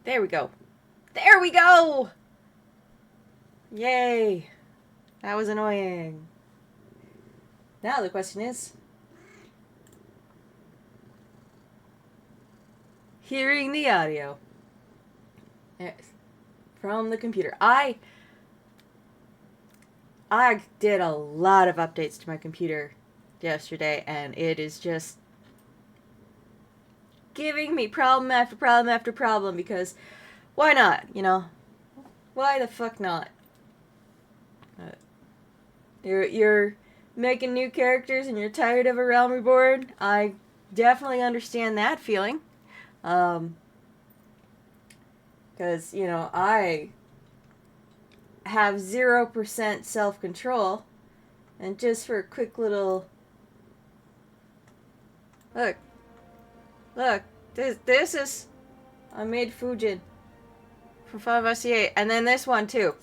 There we go. There we go! Yay. That was annoying. Now the question is... hearing the audio. Yes. From the computer. I did a lot of updates to my computer yesterday, and it is just giving me problem after problem after problem, because why not, you know? Why the fuck not? You're making new characters and you're tired of a Realm Reborn. I definitely understand that feeling. Because, you know, I have 0% self-control, and just for a quick little... Look, this is... I made Fujin for 5SCA, and then this one too.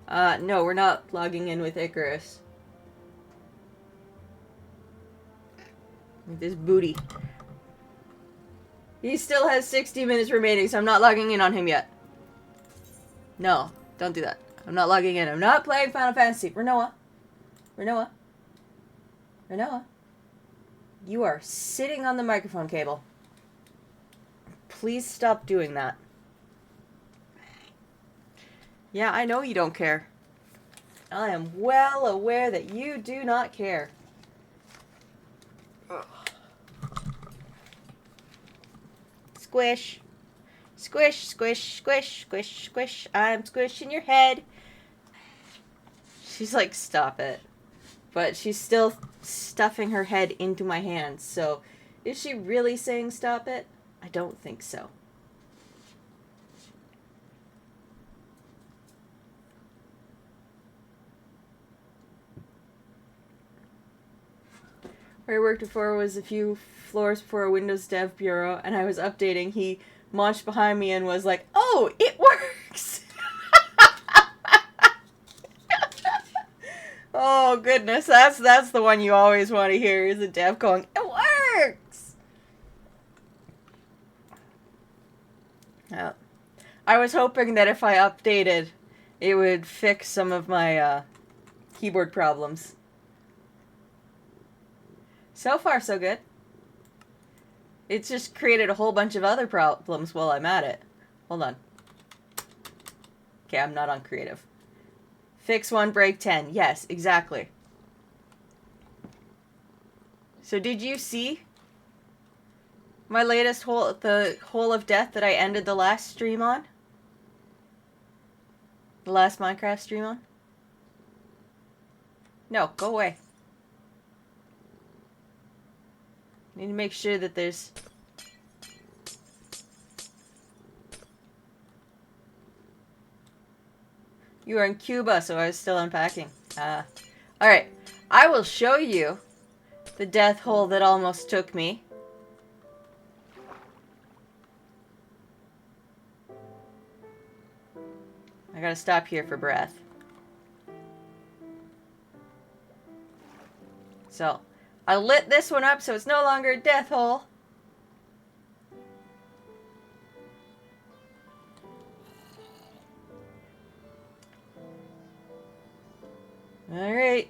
No, we're not logging in with Icarus. With this booty. He still has 60 minutes remaining, so I'm not logging in on him yet. No, don't do that. I'm not logging in. I'm not playing Final Fantasy. Renoa. You are sitting on the microphone cable. Please stop doing that. Yeah, I know you don't care. I am well aware that you do not care. Ugh. Squish. Squish, squish, squish, squish, squish. I'm squishing your head. She's like, stop it. But she's still stuffing her head into my hands, so is she really saying stop it? I don't think so. Where I worked before was a few floors before a Windows Dev Bureau, and I was updating. He launched behind me and was like, oh, it works! Oh, goodness, that's the one you always want to hear, is a dev going, it works! I was hoping that if I updated, it would fix some of my keyboard problems. So far, so good. It's just created a whole bunch of other problems while I'm at it. Hold on. Okay, I'm not on creative. Fix 1, break 10. Yes, exactly. So did you see my latest the Hole of Death that I ended the last stream on? The last Minecraft stream on? No, go away. Need to make sure that there's... You were in Cuba, so I was still unpacking. Alright. I will show you the death hole that almost took me. I gotta stop here for breath. So, I lit this one up so it's no longer a death hole. Alright.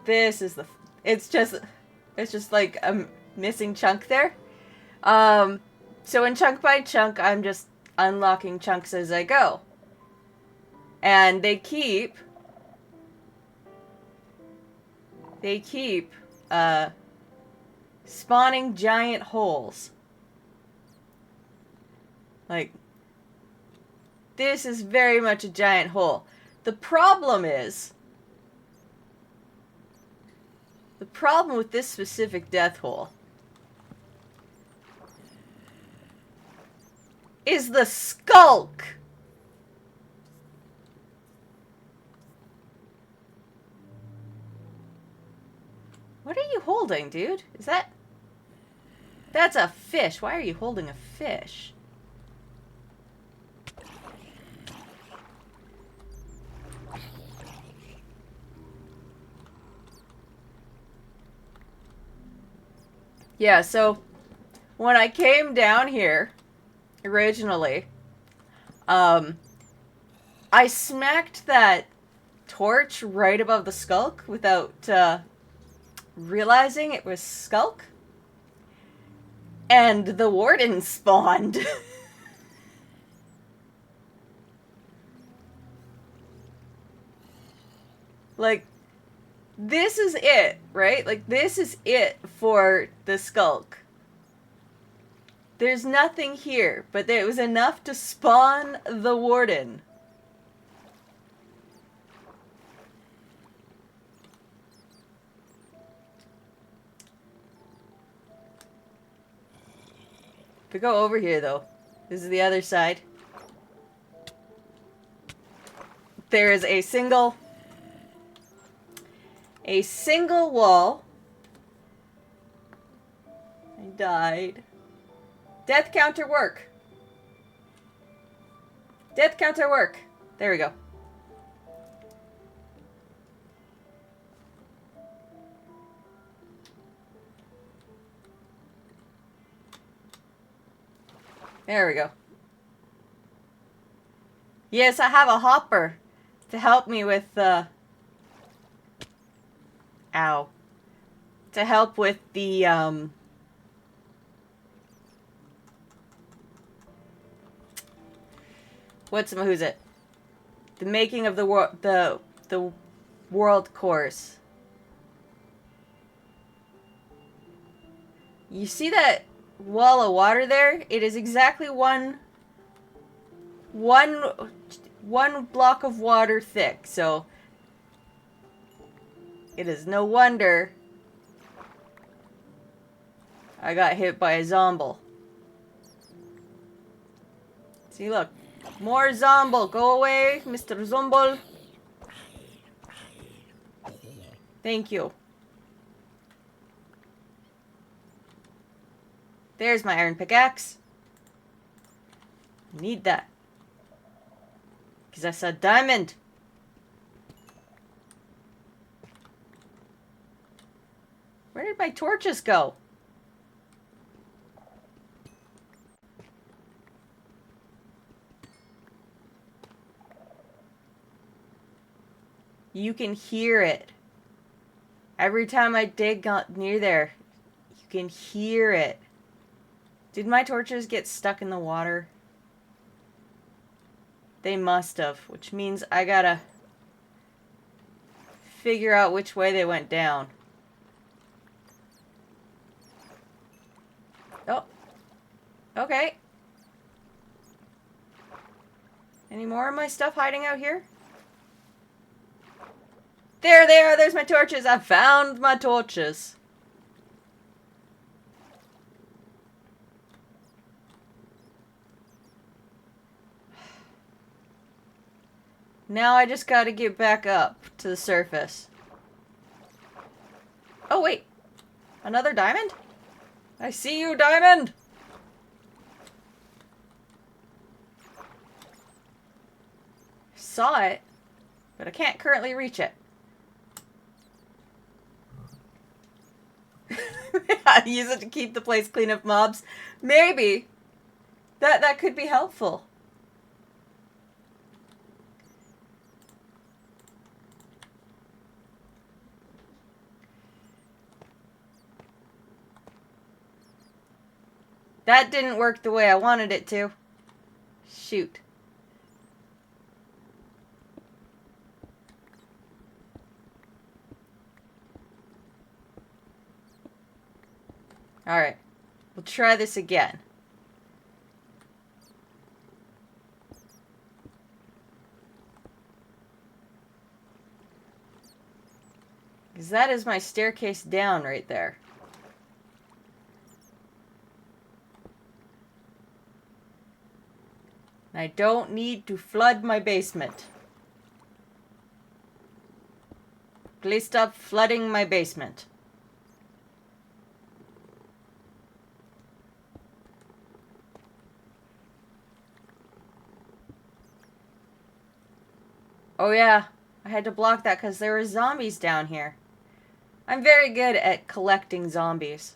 This is the... It's just like a missing chunk there. So in chunk by chunk, I'm just unlocking chunks as I go. And they keep spawning giant holes. Like, this is very much a giant hole. The problem with this specific death hole is the skulk. What are you holding, dude? Is that... That's a fish. Why are you holding a fish? Yeah, so when I came down here originally, I smacked that torch right above the skulk without realizing it was skulk. And the warden spawned. Like, this is it, right? Like, this is it for the skulk. There's nothing here, but it was enough to spawn the warden. If we go over here, though, this is the other side. There is a single wall. I died. Death counter work. Death counter work. There we go. There we go. Yes, I have a hopper to help me with ow. To help with the who's it? The making of the world course. You see that wall of water there? It is exactly one block of water thick, so it is no wonder I got hit by a zomble. See, look. More zomble. Go away, Mr. Zomble. Thank you. There's my iron pickaxe. Need that. Because I saw diamond. Where did my torches go? You can hear it. Every time I dig near there, you can hear it. Did my torches get stuck in the water? They must have, which means I gotta figure out which way they went down. Oh. Okay. Any more of my stuff hiding out here? There they are! There's my torches! I found my torches! Now I just gotta get back up to the surface. Oh, wait. Another diamond? I see you, diamond! Saw it, but I can't currently reach it. Use it to keep the place clean of mobs. Maybe. That could be helpful. That didn't work the way I wanted it to. Shoot. Alright. We'll try this again. Because that is my staircase down right there. I don't need to flood my basement. Please stop flooding my basement. Oh yeah, I had to block that because there were zombies down here. I'm very good at collecting zombies.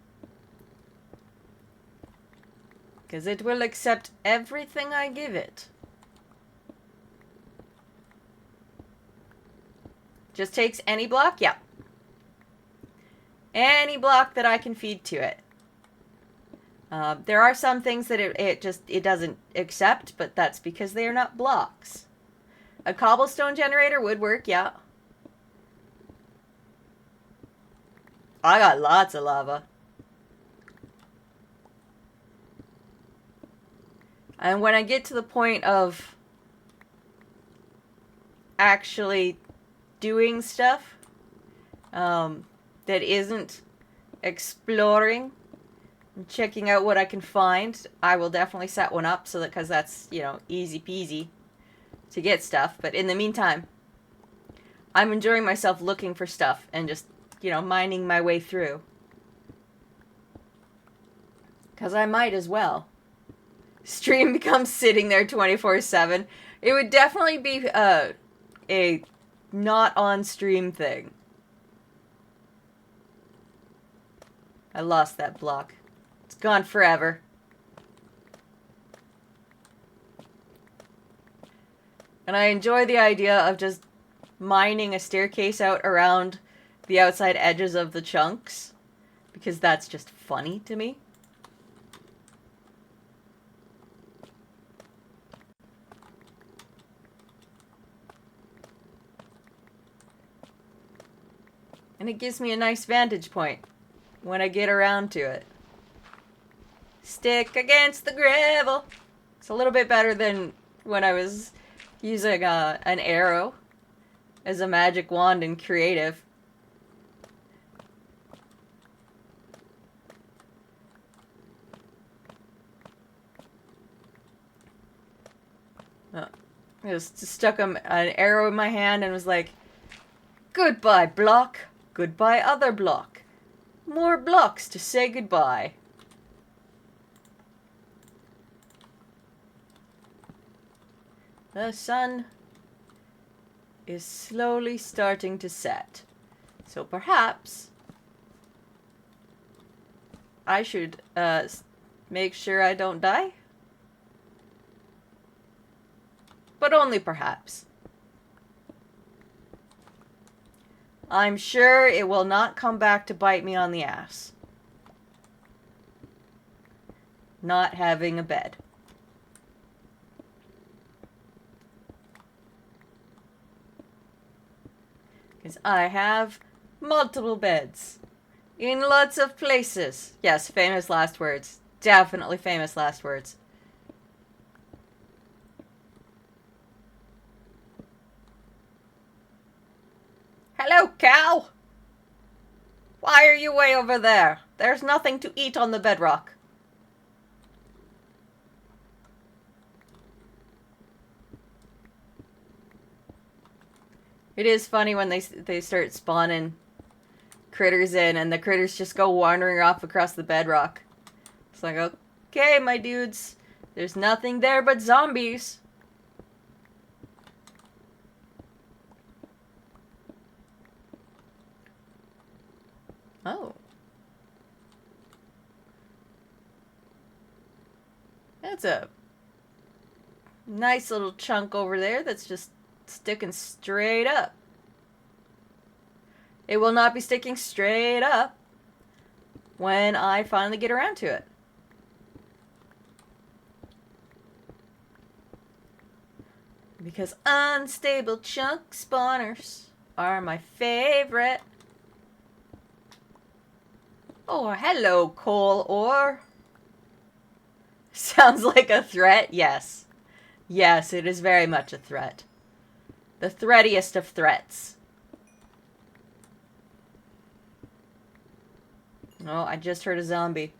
Because it will accept everything I give it. Just takes any block? Yeah. Any block that I can feed to it. There are some things that it doesn't accept, but that's because they are not blocks. A cobblestone generator would work, yeah. I got lots of lava. And when I get to the point of actually doing stuff that isn't exploring and checking out what I can find, I will definitely set one up so that, because that's, you know, easy peasy to get stuff. But in the meantime, I'm enjoying myself looking for stuff and just, you know, mining my way through. Because I might as well. Stream becomes sitting there 24/7. It would definitely be a not on stream thing. I lost that block. It's gone forever. And I enjoy the idea of just mining a staircase out around the outside edges of the chunks, because that's just funny to me. And it gives me a nice vantage point when I get around to it. Stick against the gravel. It's a little bit better than when I was using an arrow as a magic wand in creative. I just stuck an arrow in my hand and was like, goodbye, block. Goodbye, other block. More blocks to say goodbye. The sun is slowly starting to set. So perhaps I should make sure I don't die. But only perhaps. I'm sure it will not come back to bite me on the ass. Not having a bed. Because I have multiple beds. In lots of places. Yes, famous last words. Definitely famous last words. Hello, cow! Why are you way over there? There's nothing to eat on the bedrock. It is funny when they start spawning critters in and the critters just go wandering off across the bedrock. It's like, okay, my dudes, there's nothing there but zombies. Oh. That's a nice little chunk over there that's just sticking straight up. It will not be sticking straight up when I finally get around to it. Because unstable chunk spawners are my favorite. Oh, hello, coal ore. Sounds like a threat? Yes. Yes, it is very much a threat. The threatiest of threats. Oh, I just heard a zombie.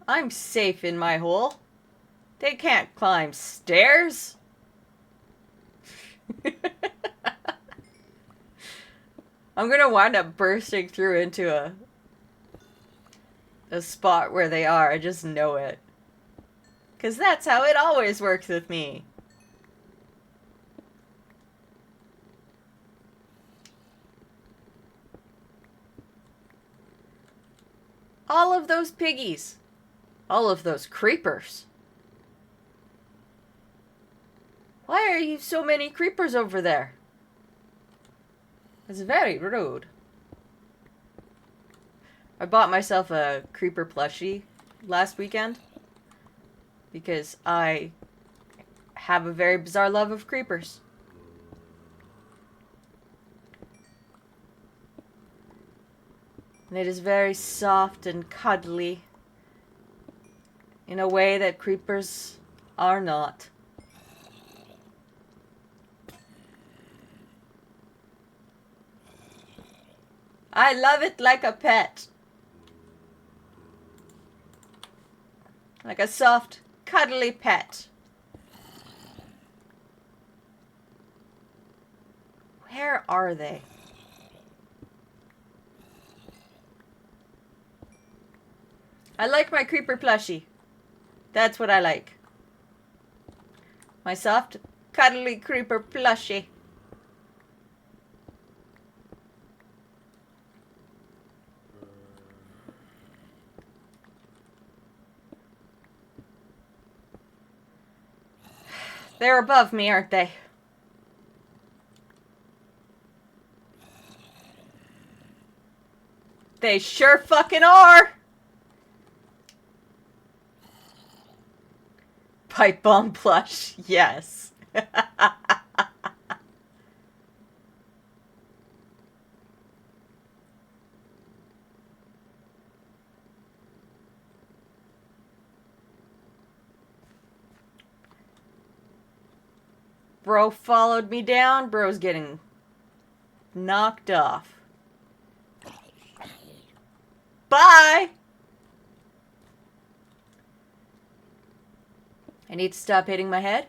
I'm safe in my hole. They can't climb stairs. I'm gonna wind up bursting through into a spot where they are. I just know it. 'Cause that's how it always works with me. All of those piggies. All of those creepers. Why are you so many creepers over there? It's very rude. I bought myself a creeper plushie last weekend because I have a very bizarre love of creepers. And it is very soft and cuddly in a way that creepers are not. I love it like a pet. Like a soft, cuddly pet. Where are they? I like my creeper plushie. That's what I like. My soft, cuddly creeper plushie. They're above me, aren't they? They sure fucking are! Pipe bomb plush, yes. Bro followed me down. Bro's getting knocked off. Bye! I need to stop hitting my head.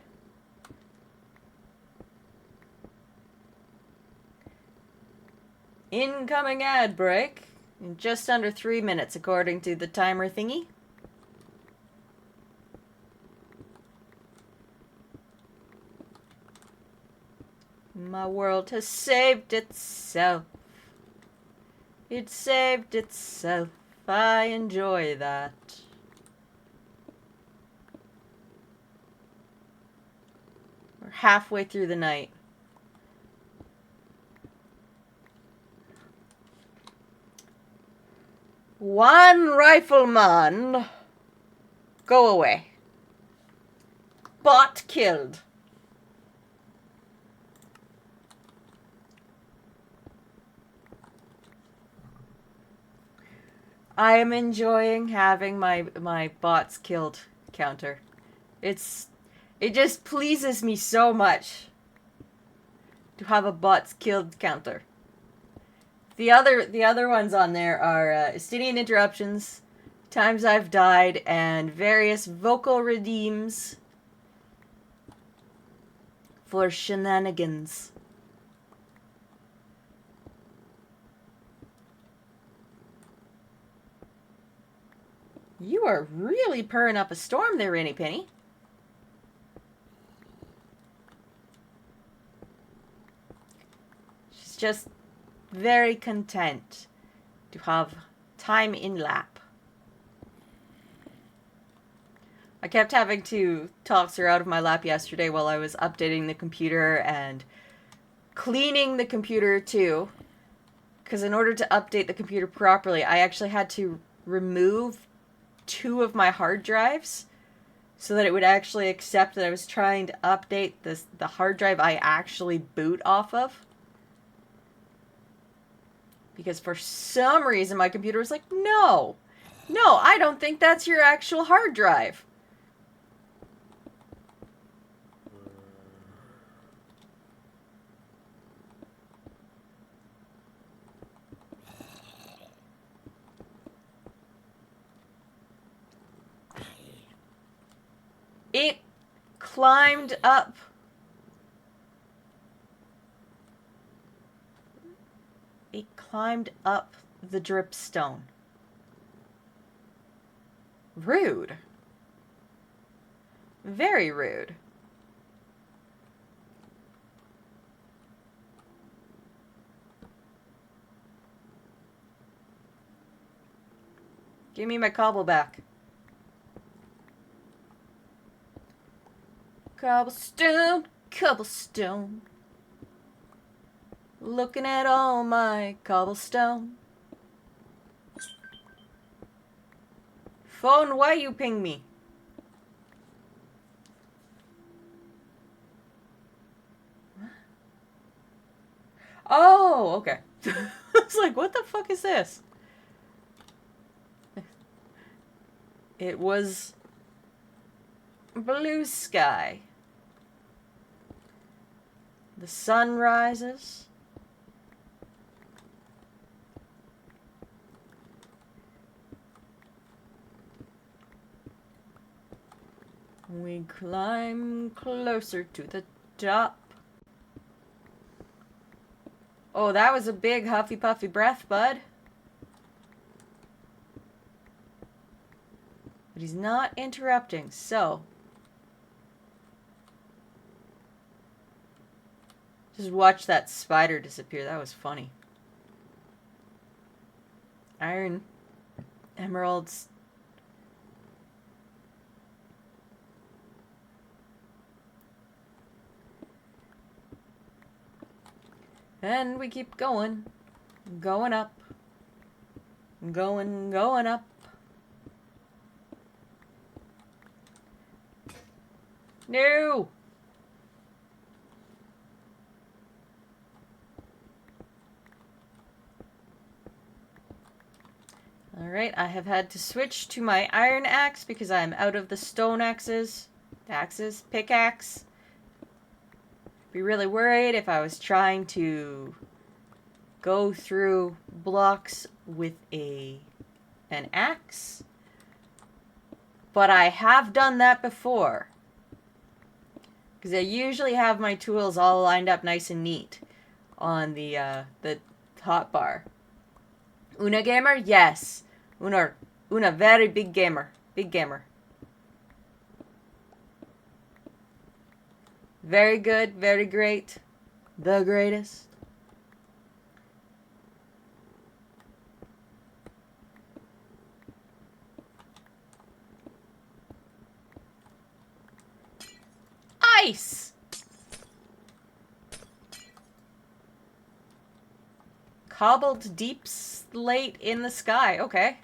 Incoming ad break. In just under 3 minutes, according to the timer thingy. My world has saved itself. It saved itself. I enjoy that. We're halfway through the night. One rifleman. Go away. Bot killed. I am enjoying having my bots killed counter. It just pleases me so much to have a bots killed counter. The other ones on there are Estinian interruptions, times I've died, and various vocal redeems for shenanigans. You are really purring up a storm there, Rennie Penny. She's just very content to have time in lap. I kept having to toss her out of my lap yesterday while I was updating the computer and cleaning the computer too. Because in order to update the computer properly, I actually had to remove 2 of my hard drives so that it would actually accept that I was trying to update the hard drive I actually boot off of. Because for some reason my computer was like, no, I don't think that's your actual hard drive. It climbed up. It climbed up the dripstone. Rude. Very rude. Give me my cobble back. Cobblestone, cobblestone. Looking at all my cobblestone. Phone, why you ping me? Oh, okay. It's like, what the fuck is this? It was blue sky. The sun rises. We climb closer to the top. Oh, that was a big huffy puffy breath, bud. But he's not interrupting, so just watch that spider disappear. That was funny. Iron, emeralds. And we keep going. Going up. Going up. No! Alright, I have had to switch to my iron axe because I am out of the stone axes. Pickaxe. Be really worried if I was trying to go through blocks with an axe. But I have done that before. Because I usually have my tools all lined up nice and neat on the hotbar. Una gamer? Yes. Una very big gamer. Big gamer. Very good, very great. The greatest. Ice! Cobbled deep slate in the sky. Okay.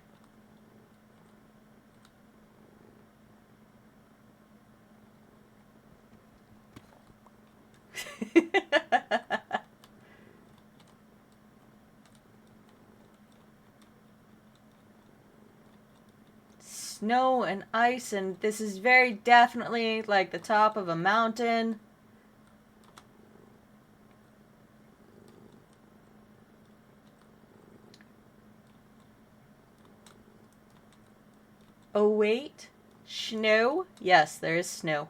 Snow and ice, and this is very definitely like the top of a mountain. Oh wait, snow? Yes, there is snow.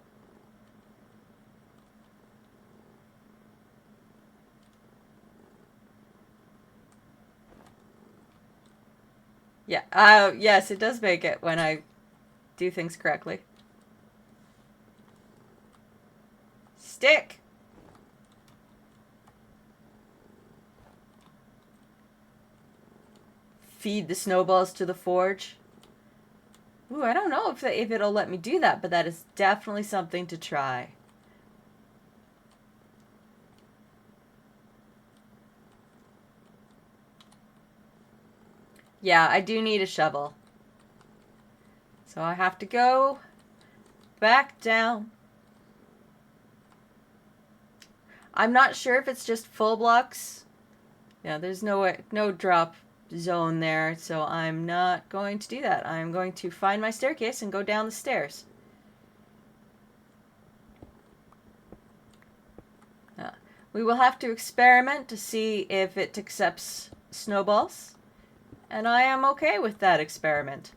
Yeah, yes, it does make it when I do things correctly. Stick! Feed the snowballs to the forge. Ooh, I don't know if it'll let me do that, but that is definitely something to try. Yeah, I do need a shovel. So I have to go back down. I'm not sure if it's just full blocks. Yeah, there's no drop zone there, so I'm not going to do that. I'm going to find my staircase and go down the stairs. We will have to experiment to see if it accepts snowballs. And I am okay with that experiment.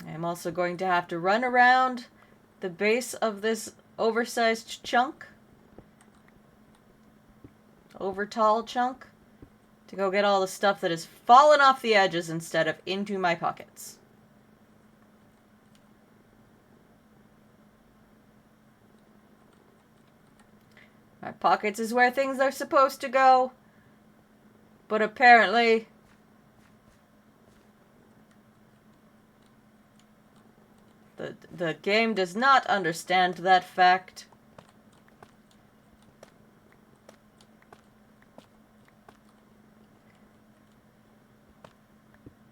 I'm also going to have to run around the base of this oversized chunk. Over tall chunk. To go get all the stuff that has fallen off the edges instead of into my pockets. My pockets is where things are supposed to go. But apparently... The game does not understand that fact.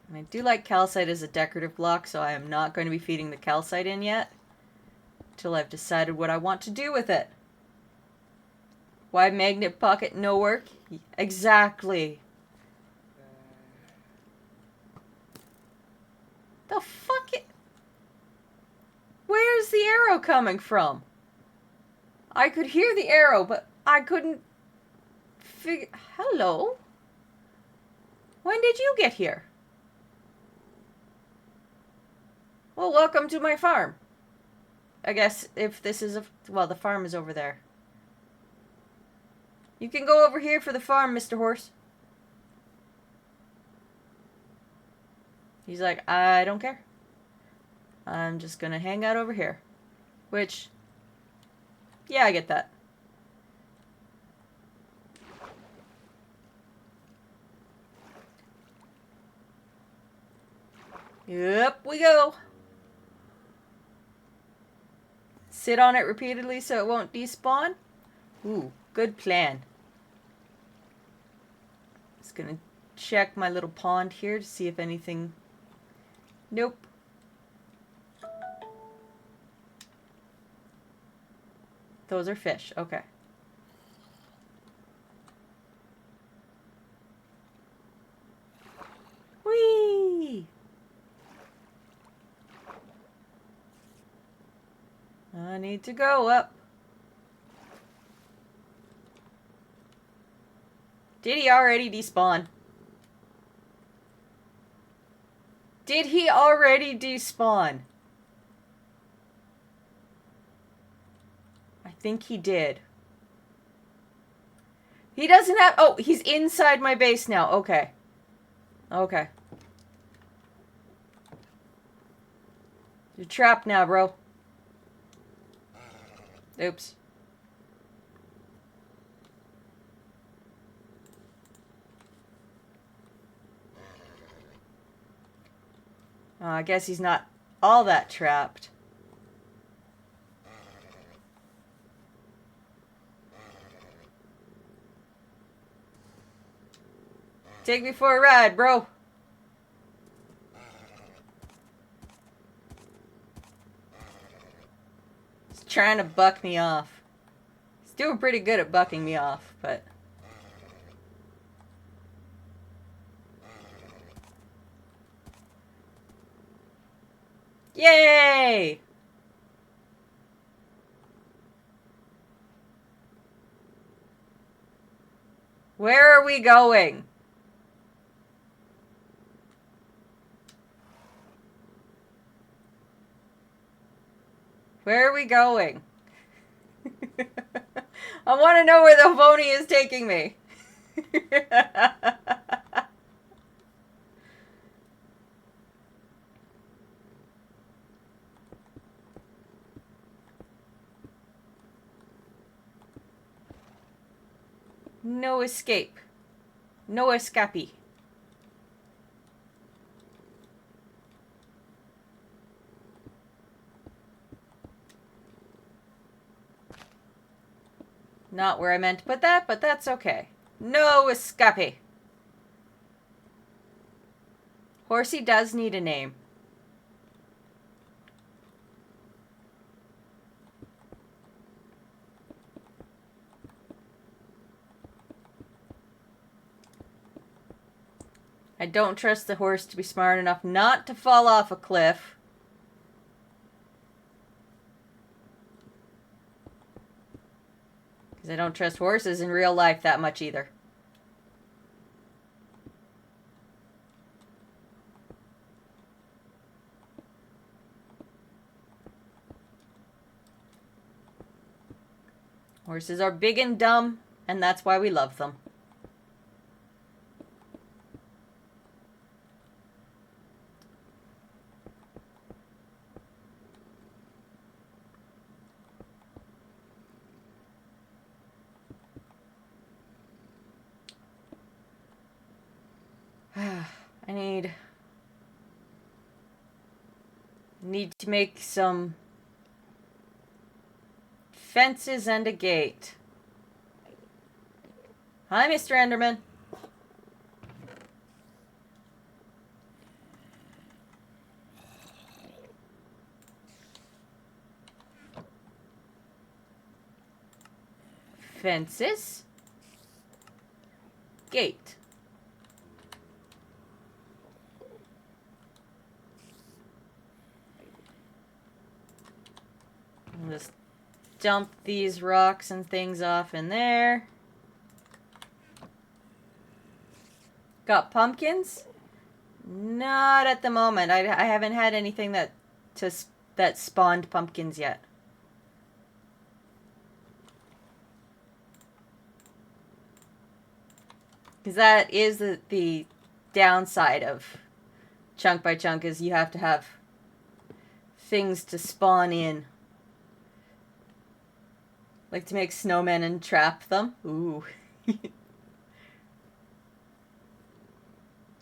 And I do like calcite as a decorative block, so I am not going to be feeding the calcite in yet. Till I've decided what I want to do with it. Why magnet pocket no work? Exactly. The fuck it? Where's the arrow coming from? I could hear the arrow, but I couldn't figure... Hello? When did you get here? Well, welcome to my farm. I guess if this is a... Well, the farm is over there. You can go over here for the farm, Mr. Horse. He's like, I don't care. I'm just gonna hang out over here. Which... Yeah, I get that. Yep, we go. Sit on it repeatedly so it won't despawn. Ooh, good plan. Just gonna check my little pond here to see if anything... Nope. Those are fish. Okay. Whee! I need to go up. Did he already despawn? Did he already despawn? I think he did. He doesn't have... Oh, he's inside my base now. Okay. Okay. You're trapped now, bro. Oops. I guess he's not all that trapped. Take me for a ride, bro. He's trying to buck me off. He's doing pretty good at bucking me off, but... Yay! Where are we going? Where are we going? I want to know where the pony is taking me. No escape. No escapee. Not where I meant to put that, but that's okay. No escapee. Horsey does need a name. I don't trust the horse to be smart enough not to fall off a cliff. Because I don't trust horses in real life that much either. Horses are big and dumb, and that's why we love them. I need to make some fences and a gate. Hi, Mr. Enderman. Fences. Gate. I'll just dump these rocks and things off in there. Got pumpkins? Not at the moment. I haven't had anything that spawned pumpkins yet. Because that is the downside of chunk by chunk, is you have to have things to spawn in. Like to make snowmen and trap them. Ooh.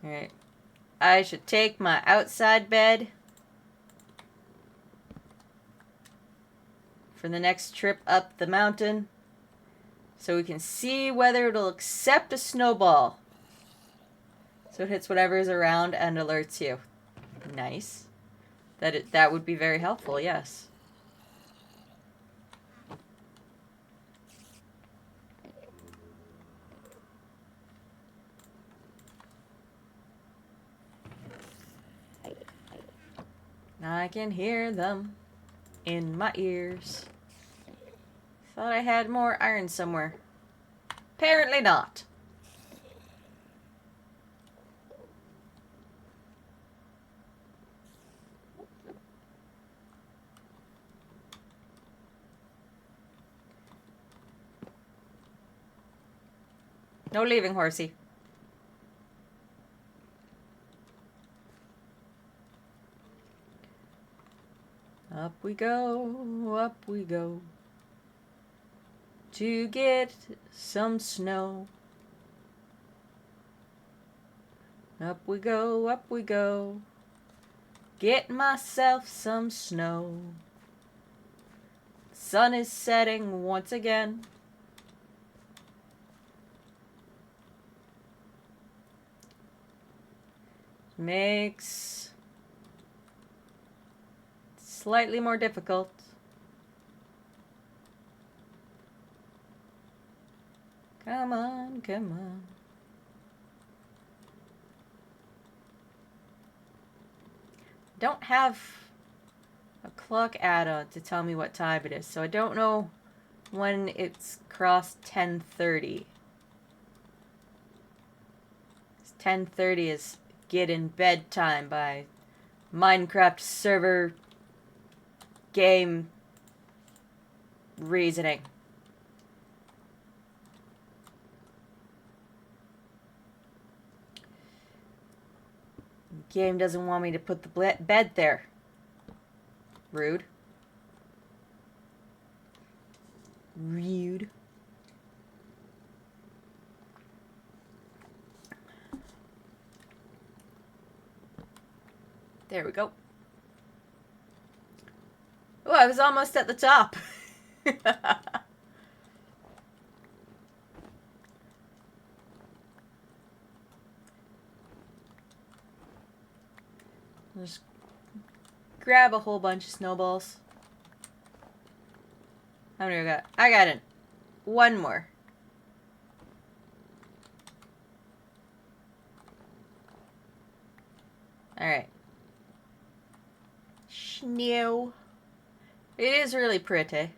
Alright. I should take my outside bed for the next trip up the mountain, so we can see whether it'll accept a snowball. So it hits whatever is around and alerts you. Nice. That would be very helpful, yes. I can hear them in my ears. Thought I had more iron somewhere. Apparently not. No leaving, horsey. Up we go, to get some snow. Up we go, get myself some snow. Sun is setting once again. Makes slightly more difficult. Come on, come on. Don't have a clock add-on to tell me what time it is, so I don't know when it's crossed 10:30. 10:30 is get in bed time by Minecraft server game reasoning. Game doesn't want me to put the bed there. Rude. Rude. There we go. Oh, I was almost at the top. Just grab a whole bunch of snowballs. How many I got? I got it. One more. Alright. Snow. It is really pretty.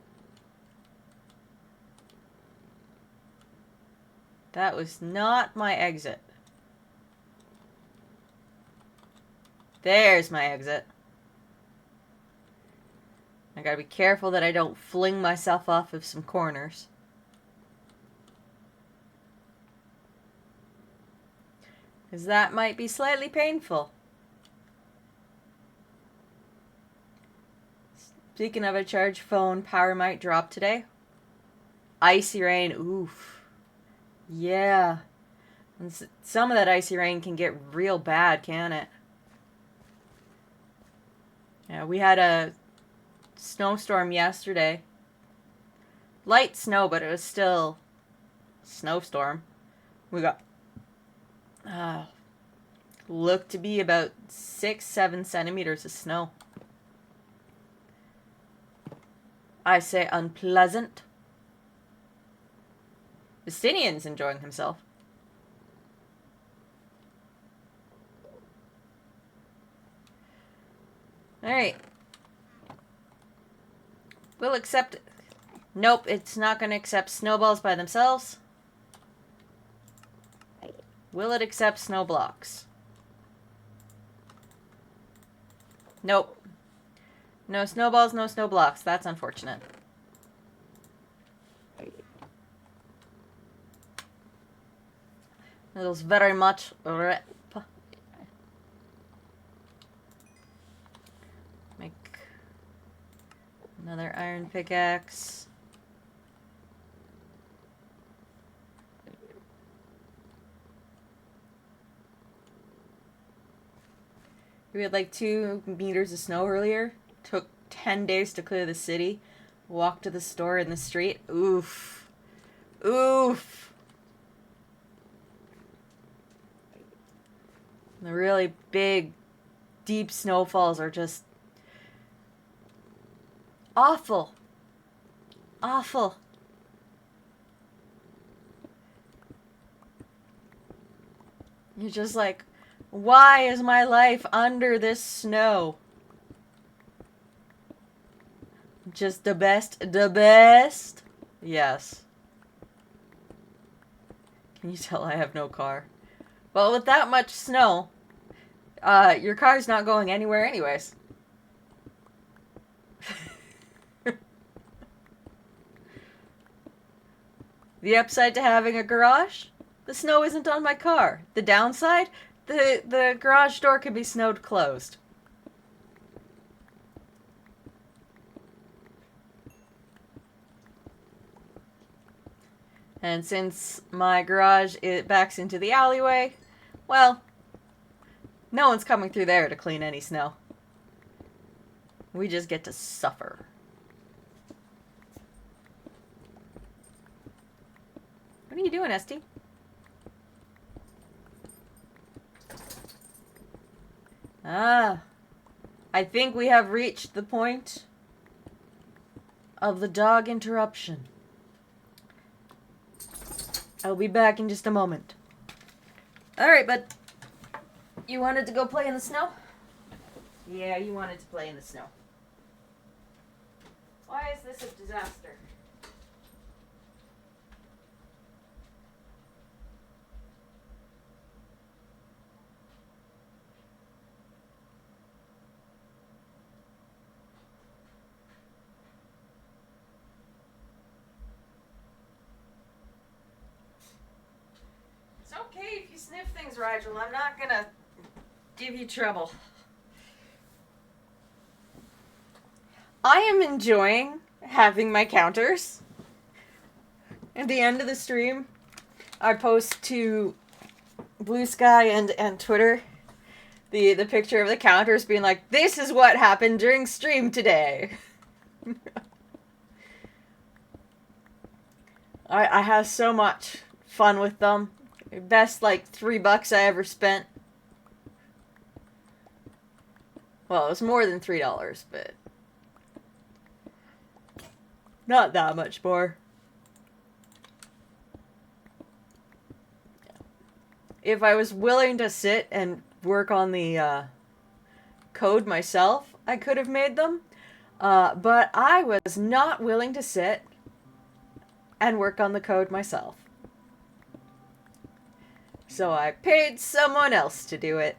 That was not my exit. There's my exit. I gotta be careful that I don't fling myself off of some corners. Because that might be slightly painful. Speaking of a charged phone, power might drop today. Icy rain, oof. Yeah. And some of that icy rain can get real bad, can't it? Yeah, we had a snowstorm yesterday. Light snow, but it was still a snowstorm. We got looked to be about 6-7 centimeters of snow. I say unpleasant. Justinian's enjoying himself. Alright. We'll accept... Nope, it's not going to accept snowballs by themselves. Will it accept snow blocks? Nope. No snowballs, no snow blocks. That's unfortunate. It was very much rip. Make another iron pickaxe. We had like 2 meters of snow earlier. Took 10 days to clear the city. Walk to the store in the street. Oof. Oof. The really big, deep snowfalls are just awful. Awful. You're just like, why is my life under this snow? Just the best. The best? Yes. Can you tell I have no car? Well, with that much snow, your car's not going anywhere anyways. The upside to having a garage? The snow isn't on my car. The downside? The garage door can be snowed closed. And since my garage it backs into the alleyway, well, no one's coming through there to clean any snow. We just get to suffer. What are you doing, Esty? Ah, I think we have reached the point of the dog interruption. I'll be back in just a moment. Alright, bud. You wanted to go play in the snow? Yeah, you wanted to play in the snow. Why is this a disaster? It's okay if you sniff things, Rigel. I'm not gonna give you trouble. I am enjoying having my counters. At the end of the stream, I post to Blue Sky and Twitter the picture of the counters being like, this is what happened during stream today. I have so much fun with them. Best like $3 I ever spent. Well, it was more than $3, but not that much more. If I was willing to sit and work on the code myself, I could have made them. But I was not willing to sit and work on the code myself. So I paid someone else to do it.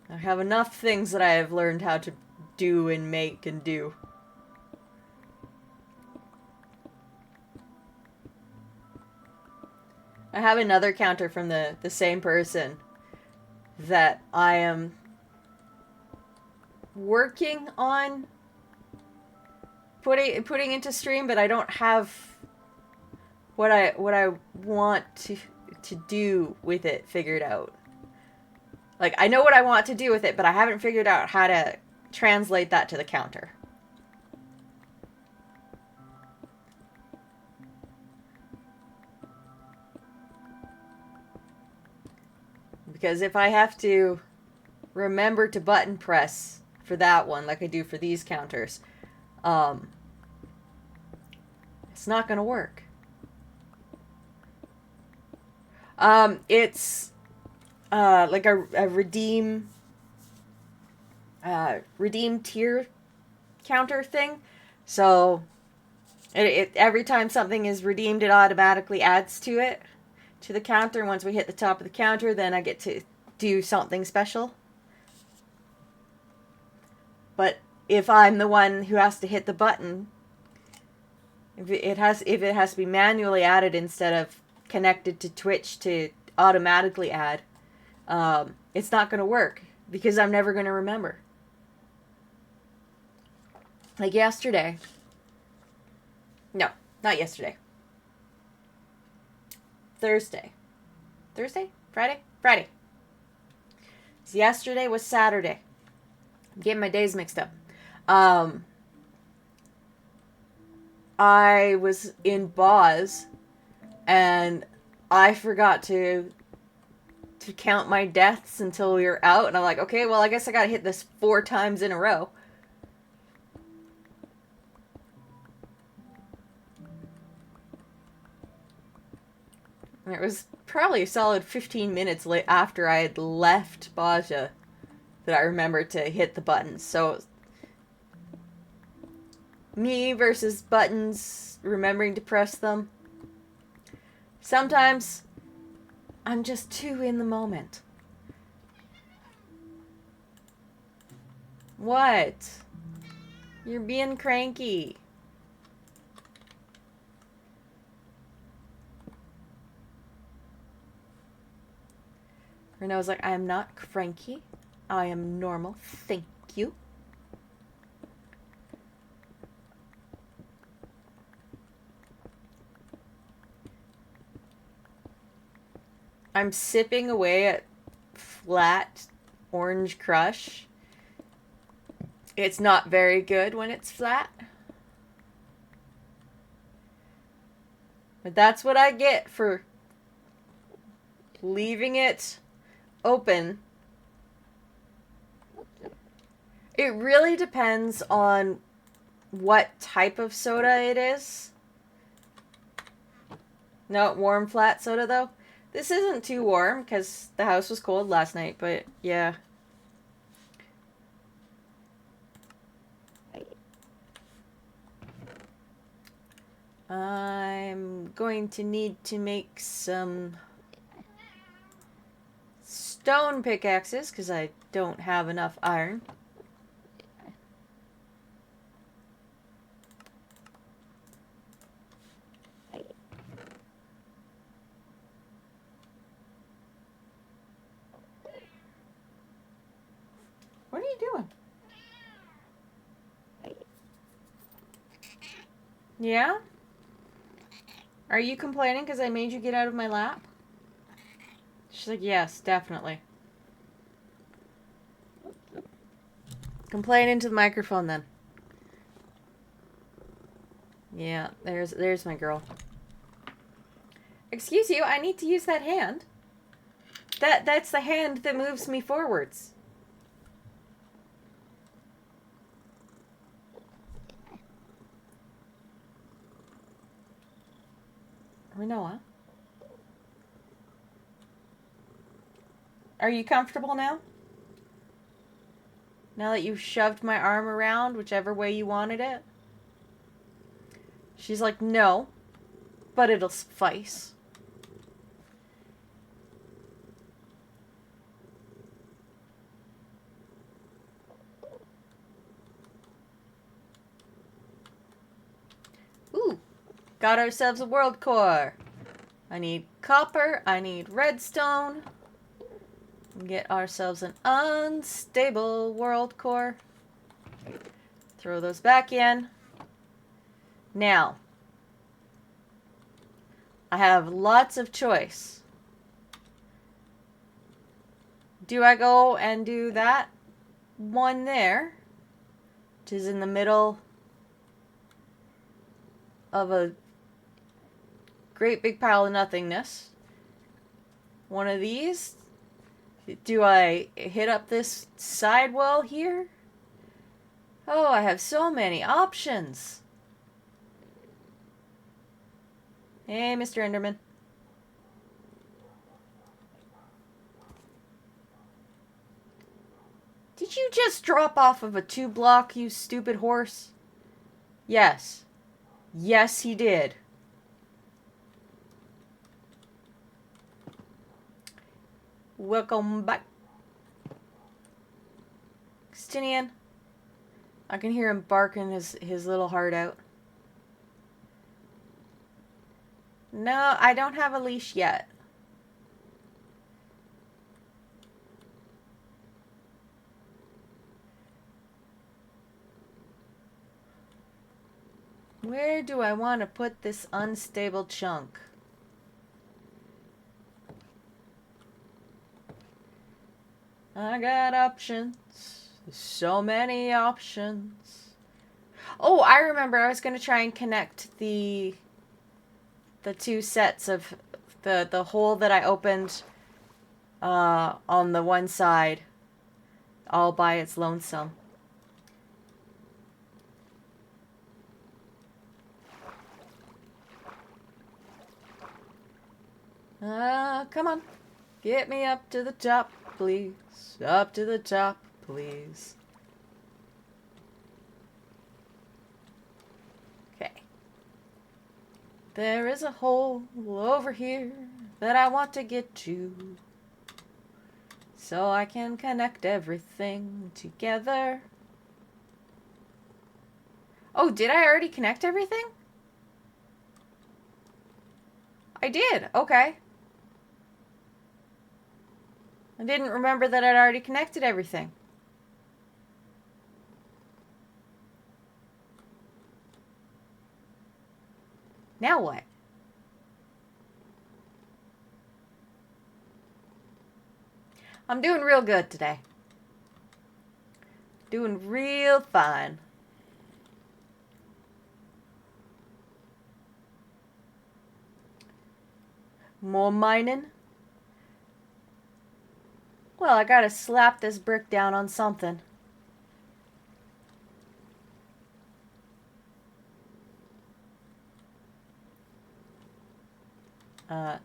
I have enough things that I have learned how to do and make and do. I have another counter from the same person that I am working on putting into stream, but I don't have what I want to do with it figured out. Like, I know what I want to do with it, but I haven't figured out how to translate that to the counter. Because if I have to remember to button press for that one, like I do for these counters, it's not going to work. It's like a redeem tier counter thing. So it every time something is redeemed, it automatically adds to it, to the counter. Once we hit the top of the counter, then I get to do something special. But if I'm the one who has to hit the button, if it has to be manually added instead of connected to Twitch to automatically add, it's not going to work because I'm never going to remember. Like yesterday. No, not yesterday. Thursday. Friday? Friday. So yesterday was Saturday. I'm getting my days mixed up. I was in Boz and I forgot to count my deaths until we were out, and I'm like, okay, well, I guess I gotta hit this 4 times in a row. And it was probably a solid 15 minutes after I had left Baja that I remembered to hit the buttons. So me versus buttons, remembering to press them. Sometimes I'm just too in the moment. What? You're being cranky. Renault's like, I am not cranky. I am normal. Thank you. I'm sipping away at flat orange crush. It's not very good when it's flat. But that's what I get for leaving it open. It really depends on what type of soda it is. No, warm flat soda though. This isn't too warm because the house was cold last night, but yeah. I'm going to need to make some stone pickaxes because I don't have enough iron. What are you doing? Yeah? Are you complaining because I made you get out of my lap? She's like, yes, definitely. Complain into the microphone then. Yeah, there's my girl. Excuse you, I need to use that hand. That's the hand that moves me forwards. Renoa? Are you comfortable now? Now that you've shoved my arm around whichever way you wanted it? She's like, no, but it'll suffice. Ooh, got ourselves a world core. I need copper, I need redstone. Get ourselves an unstable world core. Throw those back in. Now, I have lots of choice. Do I go and do that one there, which is in the middle of a great big pile of nothingness? One of these? Do I hit up this side wall here? Oh, I have so many options. Hey, Mr. Enderman. Did you just drop off of a 2-block, you stupid horse? Yes. Yes, he did. Welcome back. Stinian. I can hear him barking his little heart out. No, I don't have a leash yet. Where do I want to put this unstable chunk? I got options. So many options. Oh, I remember I was going to try and connect the two sets of the hole that I opened on the one side all by its lonesome. Come on. Get me up to the top, please. Up to the top, please. Okay. There is a hole over here that I want to get to, so I can connect everything together. Oh, did I already connect everything? I did. Okay. I didn't remember that I'd already connected everything. Now what? I'm doing real good today. Doing real fine. More mining? Well, I gotta slap this brick down on something.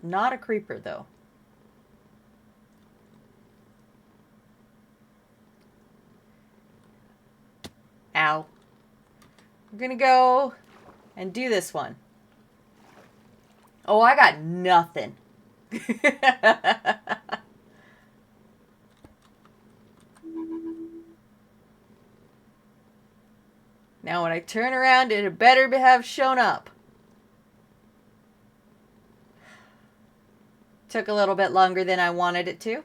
Not a creeper, though. Ow. I'm gonna go and do this one. Oh, I got nothing. Now when I turn around, it better have shown up. Took a little bit longer than I wanted it to.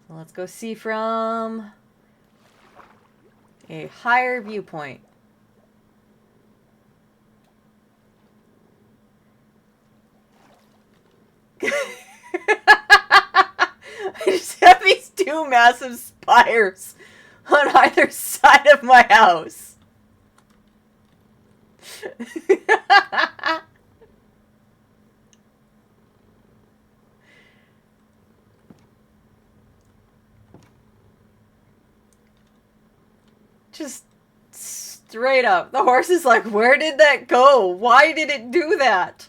So let's go see from a higher viewpoint. I just have these two massive spires on either side of my house. Just straight up. The horse is like, where did that go? Why did it do that?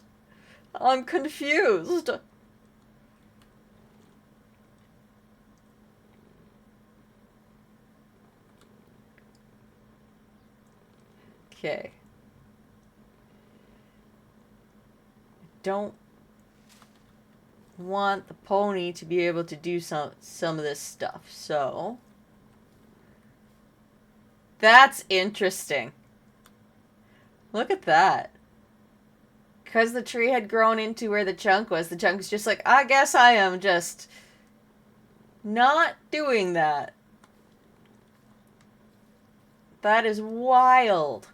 I'm confused. Okay. Don't want the pony to be able to do some of this stuff, so that's interesting. Look at that. Because the tree had grown into where the chunk was, the chunk's just like, I guess I am just not doing that. That is wild.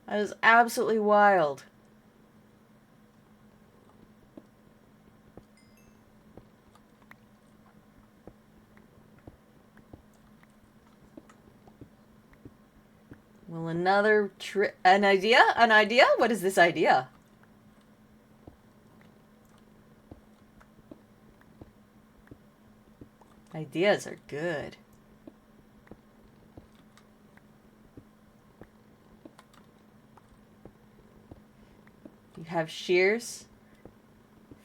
That is absolutely wild. Well, another an idea? An idea? What is this idea? Ideas are good. You have shears.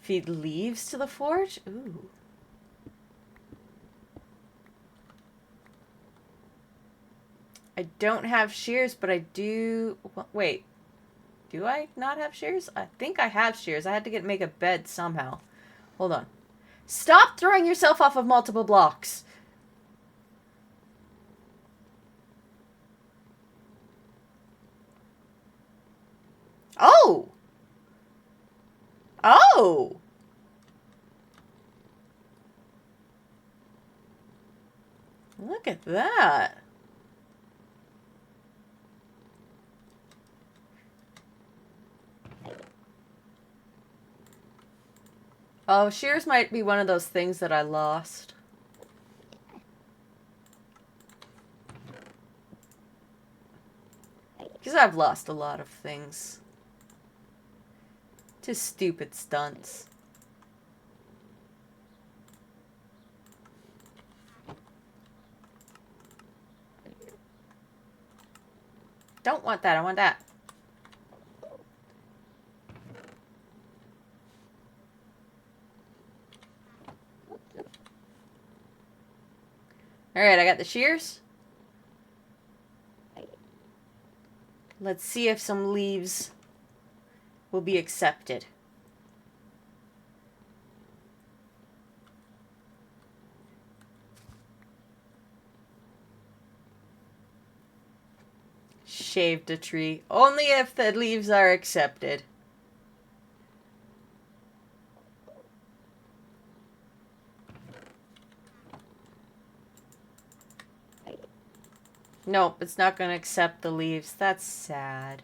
Feed leaves to the forge? Ooh. I don't have shears, but I do... Wait. Do I not have shears? I think I have shears. I had to make a bed somehow. Hold on. Stop throwing yourself off of multiple blocks. Oh! Oh! Look at that. Oh, shears might be one of those things that I lost. Because I've lost a lot of things. To stupid stunts. Don't want that, I want that. Alright, I got the shears. Let's see if some leaves will be accepted. Shaved a tree. Only if the leaves are accepted. Nope, it's not going to accept the leaves. That's sad.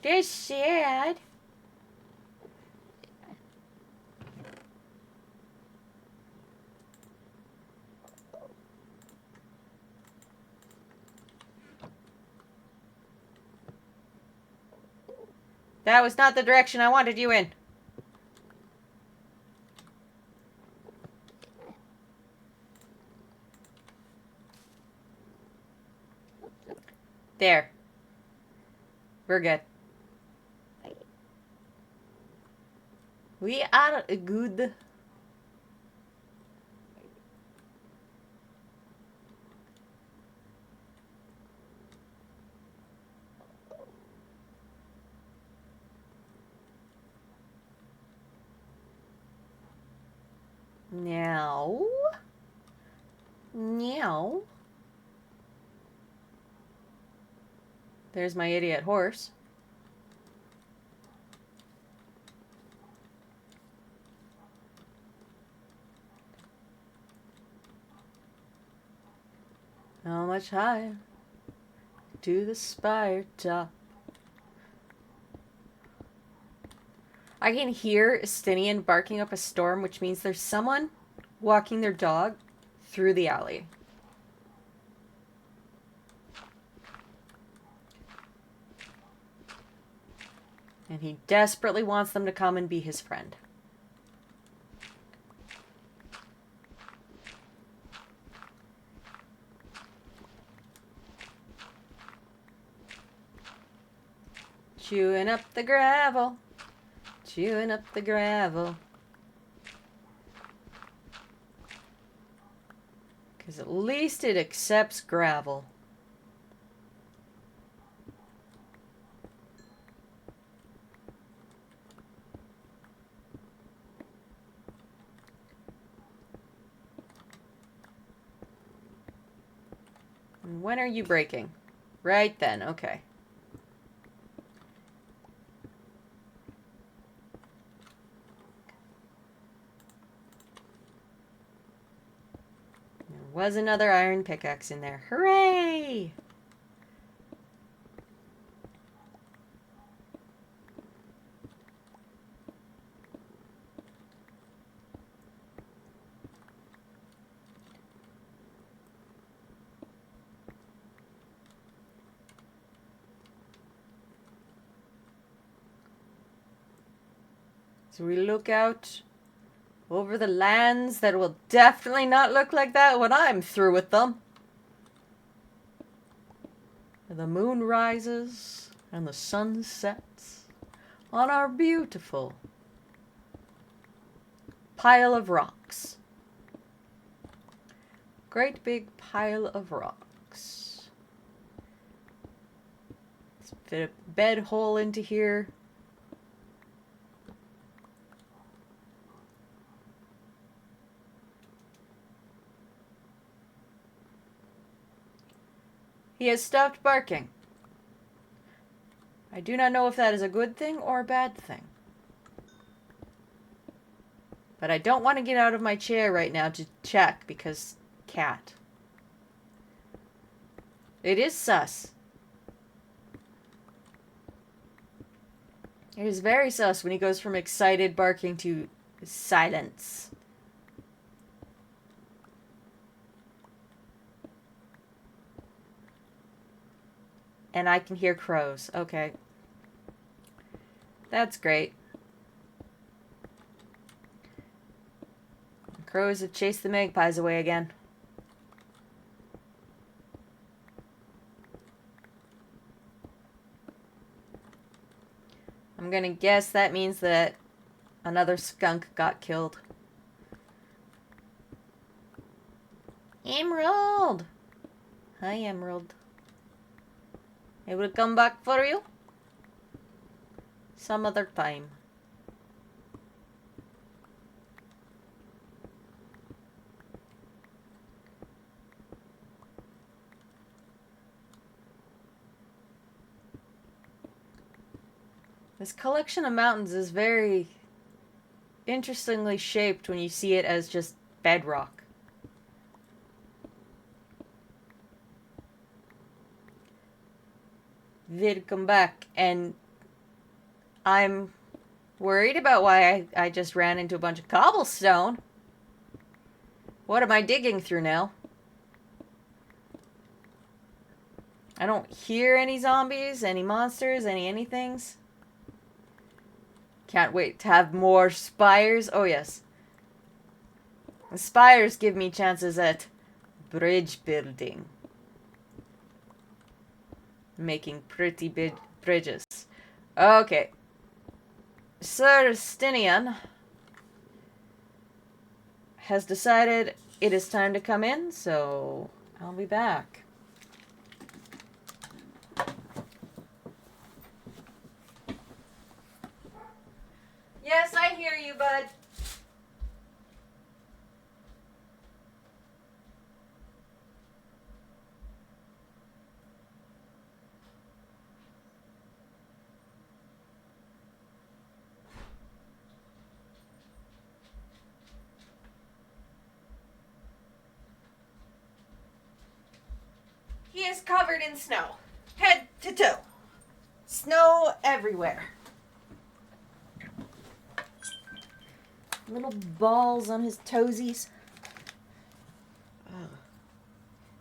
That's sad. That was not the direction I wanted you in. There. We're good. We are good. Now. Now. There's my idiot horse. How much higher to the spire top? I can hear Estinian barking up a storm, which means there's someone walking their dog through the alley. And he desperately wants them to come and be his friend. Chewing up the gravel. Chewing up the gravel. Because at least it accepts gravel. And when are you breaking? Right then, okay. Was another iron pickaxe in there. Hooray! So we look out over the lands that will definitely not look like that when I'm through with them. The moon rises and the sun sets on our beautiful pile of rocks. Great big pile of rocks. Let's fit a bed hole into here. He has stopped barking. I do not know if that is a good thing or a bad thing. But I don't want to get out of my chair right now to check because cat. It is sus. It is very sus when he goes from excited barking to silence. And I can hear crows. Okay. That's great. Crows have chased the magpies away again. I'm gonna guess that means that another skunk got killed. Emerald! Hi, Emerald. Able to come back for you? Some other time. This collection of mountains is very interestingly shaped when you see it as just bedrock. Welcome back, and I'm worried about why I just ran into a bunch of cobblestone. What am I digging through now? I don't hear any zombies, any monsters, any anythings. Can't wait to have more spires. Oh, yes. The spires give me chances at bridge building. Making pretty big bridges. Okay. Sir Stinian has decided it is time to come in, so I'll be back. Yes, I hear you, bud. He is covered in snow. Head to toe. Snow everywhere. Little balls on his toesies. Ugh.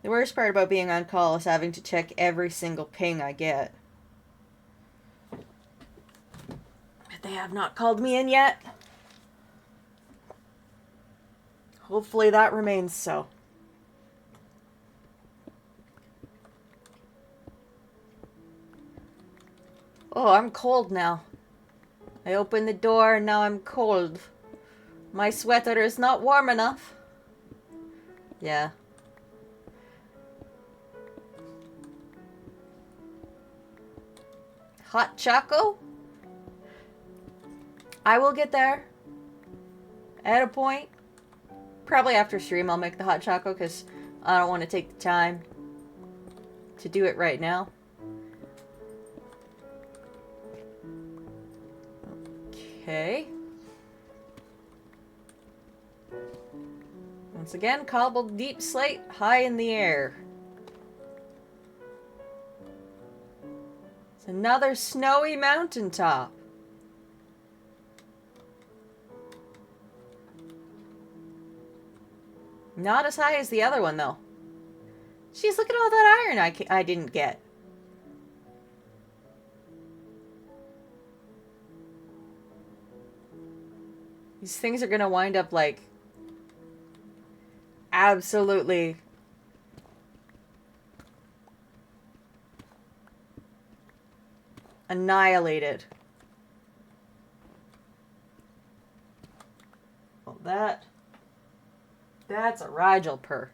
The worst part about being on call is having to check every single ping I get. But they have not called me in yet. Hopefully that remains so. Oh, I'm cold now. I opened the door and now I'm cold. My sweater is not warm enough. Yeah. Hot choco? I will get there. At a point. Probably after stream I'll make the hot choco because I don't want to take the time to do it right now. Okay. Once again, cobbled deep slate high in the air. It's another snowy mountaintop. Not as high as the other one, though. Jeez, look at all that iron I didn't get. These things are gonna wind up, like, absolutely annihilated. Well, that's a Rigel purr.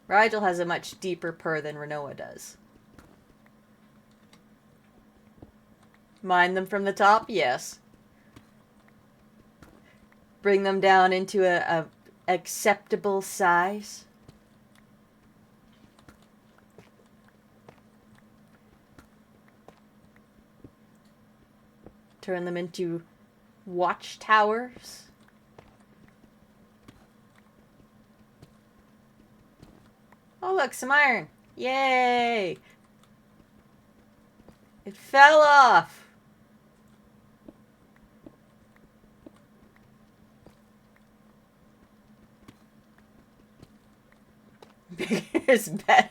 Rigel has a much deeper purr than Renoa does. Mine them from the top? Yes. Bring them down into a acceptable size. Turn them into watchtowers. Oh, look, some iron. Yay! It fell off. Bigger is better.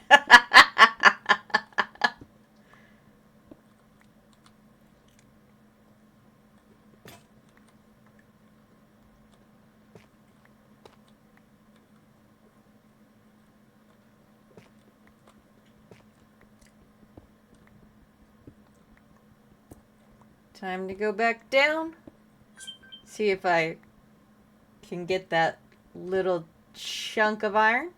Time to go back down. See if I can get that little chunk of iron.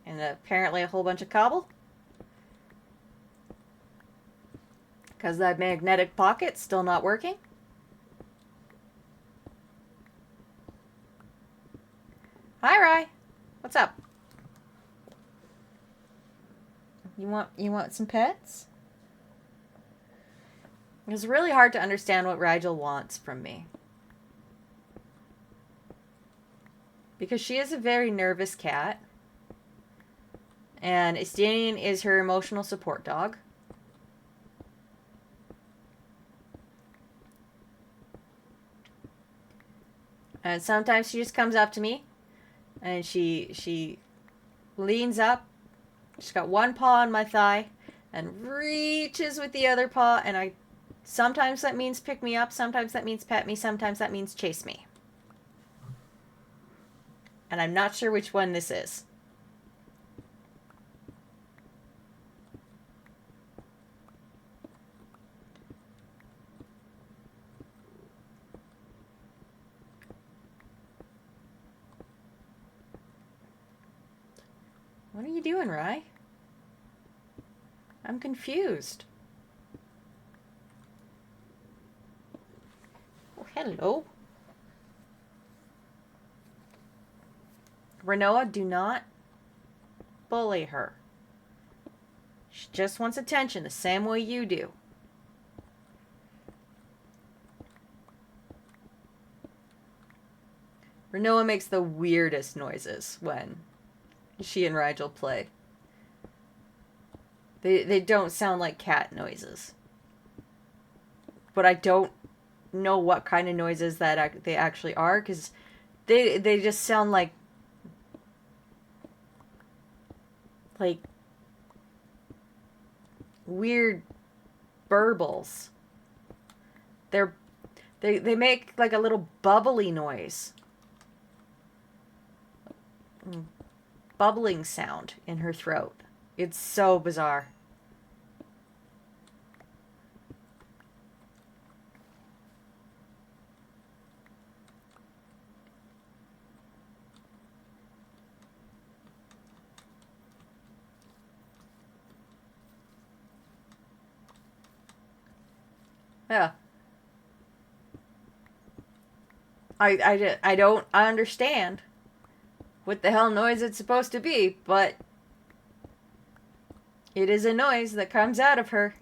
And apparently a whole bunch of cobble. Because that magnetic pocket's still not working. Hi, Rye. What's up? You want some pets? It's really hard to understand what Rigel wants from me. Because she is a very nervous cat. And Estinian is her emotional support dog. And sometimes she just comes up to me. And she leans up. She's got one paw on my thigh. And reaches with the other paw. And sometimes that means pick me up. Sometimes that means pet me. Sometimes that means chase me. And I'm not sure which one this is. What are you doing, Rye? I'm confused. Oh, hello. Renoa, do not bully her. She just wants attention the same way you do. Renoa makes the weirdest noises when she and Rigel play. They don't sound like cat noises. But I don't know what kind of noises that they actually are, because they just sound like weird burbles. They make like a little bubbly noise. Bubbling sound in her throat. It's so bizarre. Yeah. I don't understand what the hell noise it's supposed to be, but it is a noise that comes out of her.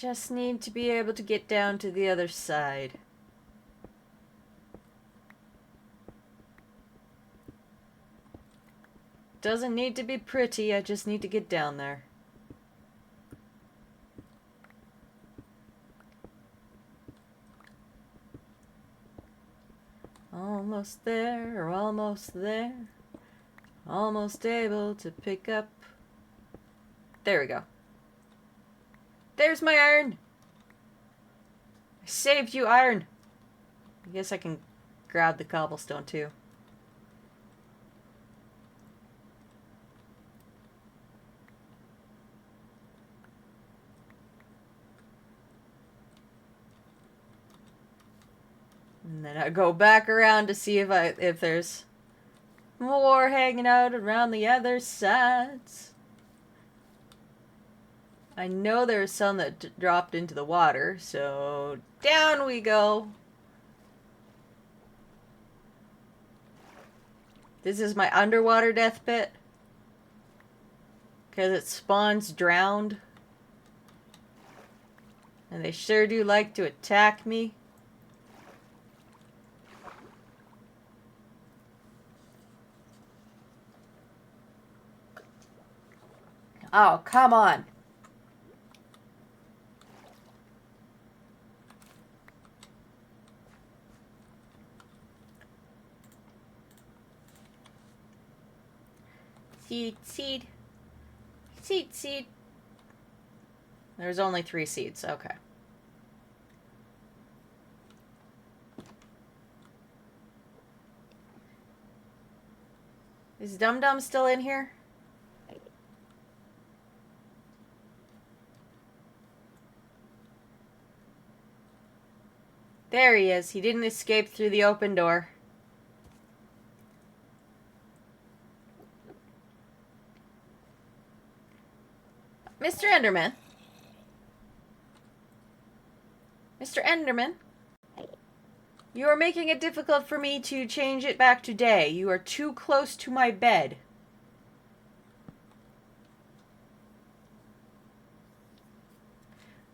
just need to be able to get down to the other side. Doesn't need to be pretty, I just need to get down there. Almost there, almost there. Almost able to pick up. There we go. There's my iron! I saved you, iron! I guess I can grab the cobblestone too. And then I go back around to see if there's more hanging out around the other sides. I know there's some that dropped into the water, so down we go. This is my underwater death pit. Because it spawns drowned. And they sure do like to attack me. Oh, come on. Seed, seed. Seed, seed. There's only 3 seeds. Okay. Is Dum Dum still in here? There he is. He didn't escape through the open door. Mr. Enderman. Mr. Enderman. You are making it difficult for me to change it back to day. You are too close to my bed.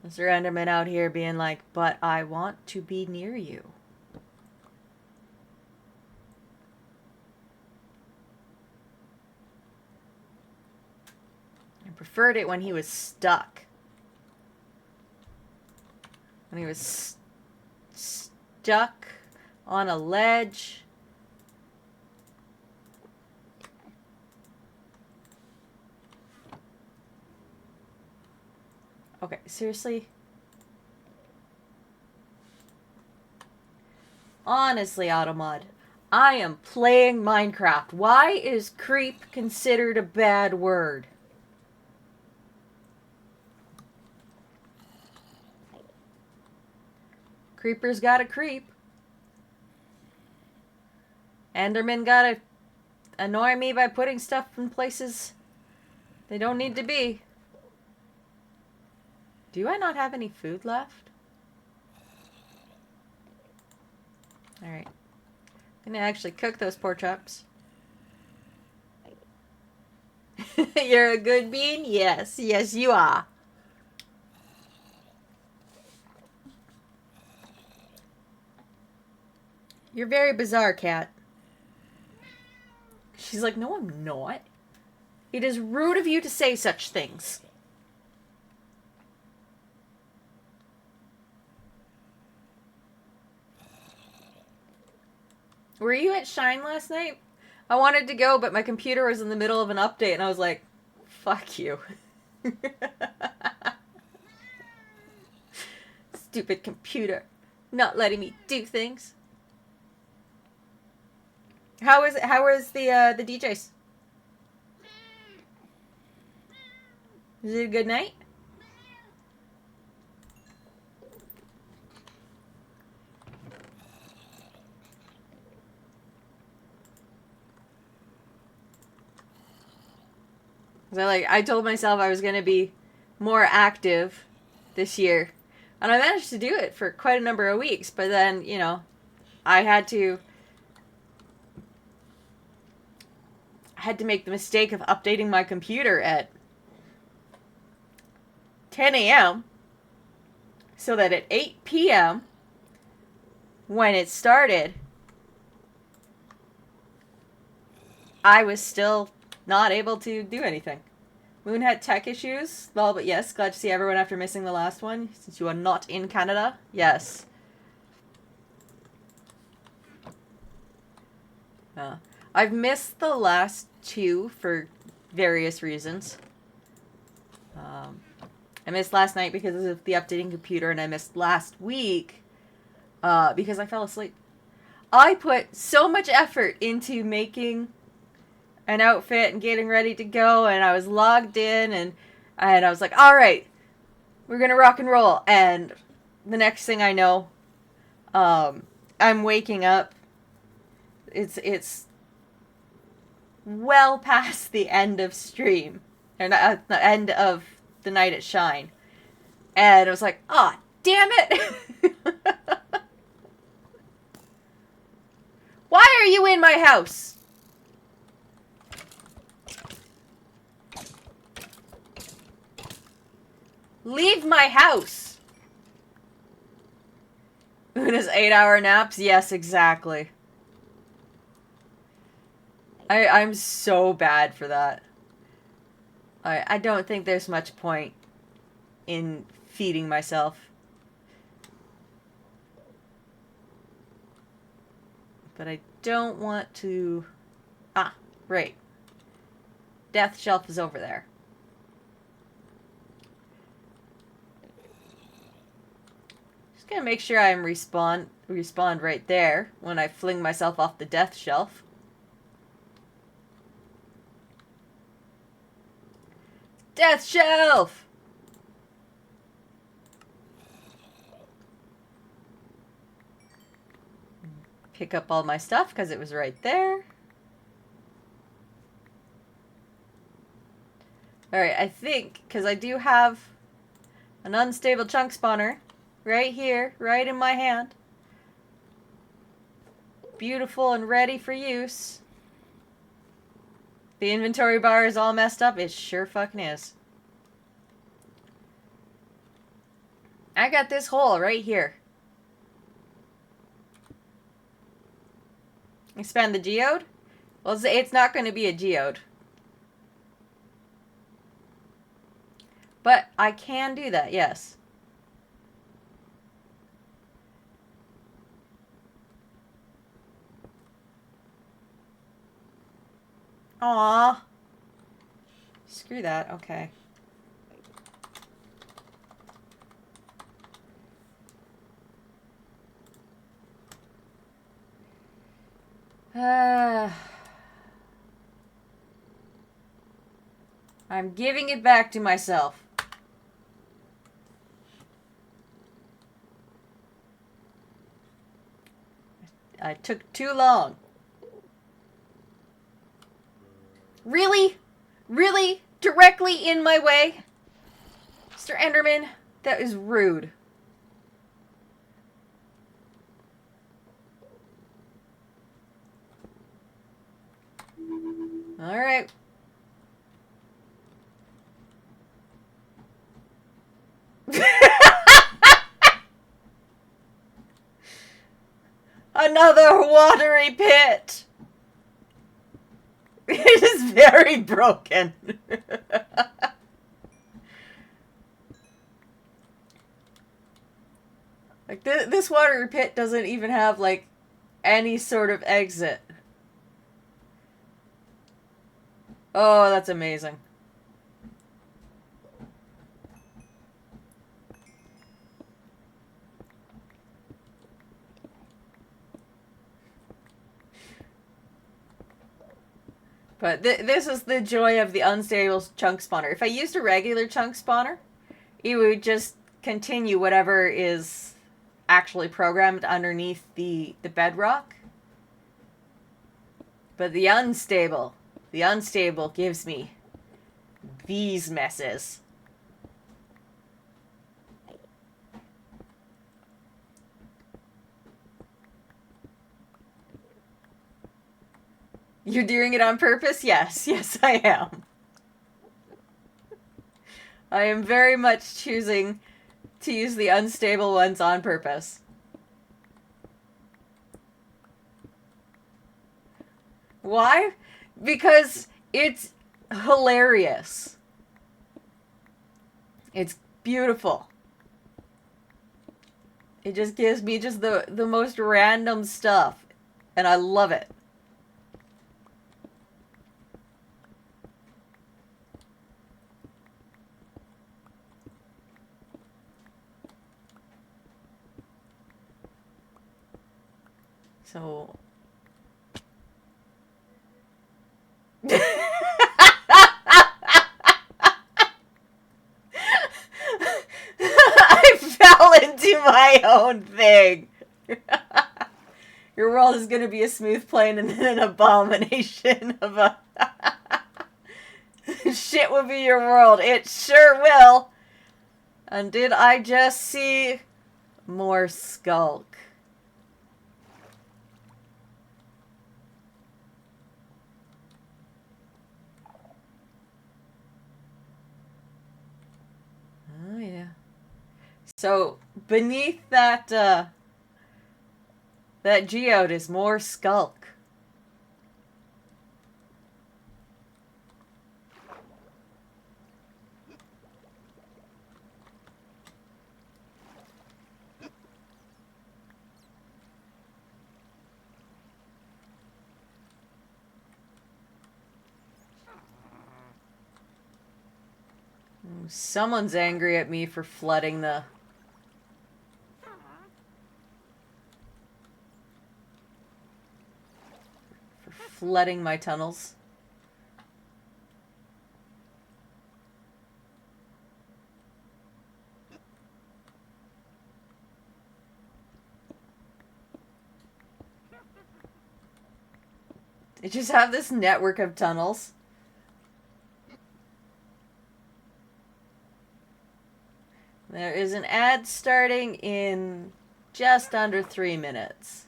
Mr. Enderman out here being like, but I want to be near you. I preferred it when he was stuck. When he was stuck on a ledge. Okay, seriously? Honestly, Automod, I am playing Minecraft. Why is creep considered a bad word? Creepers gotta creep. Endermen gotta annoy me by putting stuff in places they don't need to be. Do I not have any food left? Alright. I'm gonna actually cook those pork chops. You're a good bean? Yes. Yes, you are. You're very bizarre, cat. She's like, no, I'm not. It is rude of you to say such things. Were you at Shine last night? I wanted to go, but my computer was in the middle of an update, and I was like, fuck you. Stupid computer. Not letting me do things. How is the DJs? Is it a good night? So I told myself I was going to be more active this year. And I managed to do it for quite a number of weeks. But then, you know, I had to make the mistake of updating my computer at 10 a.m. so that at 8 p.m., when it started, I was still not able to do anything. Moon had tech issues. Well, but yes, glad to see everyone after missing the last one. Since you are not in Canada. Yes. I've missed the last two for various reasons. I missed last night because of the updating computer, and I missed last week because I fell asleep. I put so much effort into making an outfit and getting ready to go, and I was logged in, and I was like, all right, we're gonna rock and roll. And the next thing I know, I'm waking up. It's well past the end of stream, or not, the end of the night at Shine, and I was like, ah, oh, damn it. Why are you in my house? Leave my house. Una's 8-hour naps? Yes, exactly. I'm so bad for that. I don't think there's much point in feeding myself. But I don't want to... Ah, right. Death shelf is over there. Just gonna make sure I respawn right there when I fling myself off the death shelf. Death shelf! Pick up all my stuff because it was right there. Alright, I think, because I do have an unstable chunk spawner right here, right in my hand. Beautiful and ready for use. The inventory bar is all messed up. It sure fucking is. I got this hole right here. Expand the geode? Well, it's not going to be a geode. But I can do that, yes. Aww. Screw that, okay. I'm giving it back to myself. I took too long. Really? Really? Directly in my way? Mr. Enderman, that is rude. Alright. Another watery pit! It is very broken. Like, this watery pit doesn't even have, like, any sort of exit. Oh, that's amazing. But this is the joy of the unstable chunk spawner. If I used a regular chunk spawner, it would just continue whatever is actually programmed underneath the bedrock. But the unstable gives me these messes. You're doing it on purpose? Yes. Yes, I am. I am very much choosing to use the unstable ones on purpose. Why? Because it's hilarious. It's beautiful. It just gives me just the most random stuff. And I love it. So... I fell into my own thing. Your world is going to be a smooth plane and then an abomination of a... Shit will be your world. It sure will. And did I just see more skulk? Oh, yeah. So, beneath that, that geode is more skulk. Someone's angry at me for flooding the... For flooding my tunnels. They just have this network of tunnels. There is an ad starting in just under 3 minutes.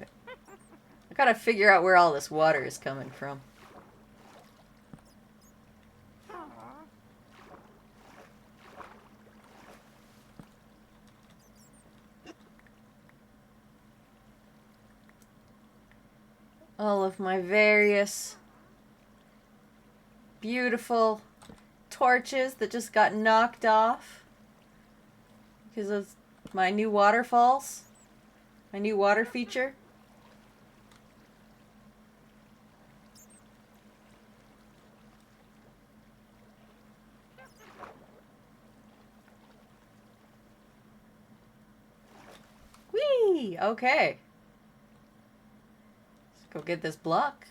I gotta figure out where all this water is coming from. All of my various beautiful torches that just got knocked off because of my new waterfalls, my new water feature. Whee! Okay. Let's go get this block.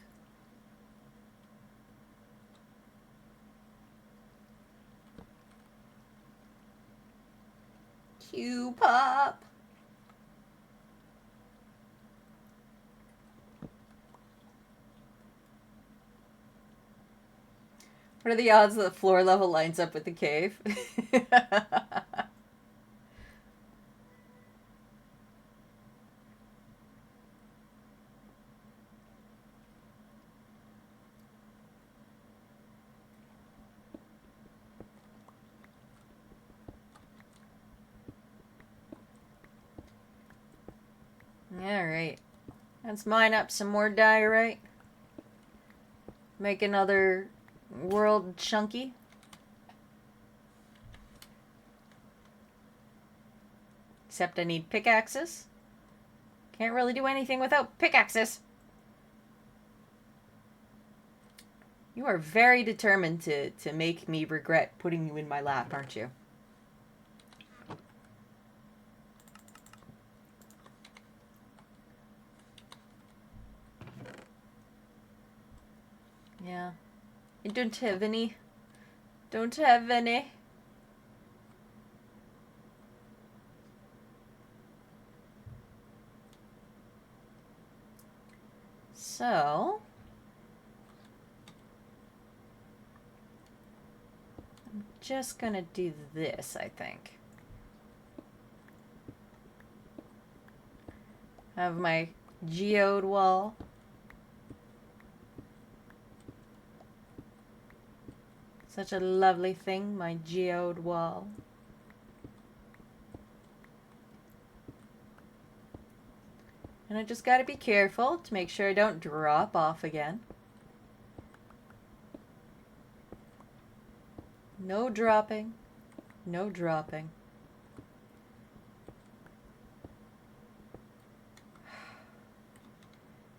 Q-pop. What are the odds that the floor level lines up with the cave? Alright. Let's mine up some more diorite. Make another world chunky. Except I need pickaxes. Can't really do anything without pickaxes. You are very determined to make me regret putting you in my lap, aren't you? Yeah. I don't have any. Don't have any. So... I'm just gonna do this, I think. Have my geode wall. Such a lovely thing, my geode wall. And I just gotta be careful to make sure I don't drop off again. No dropping. No dropping.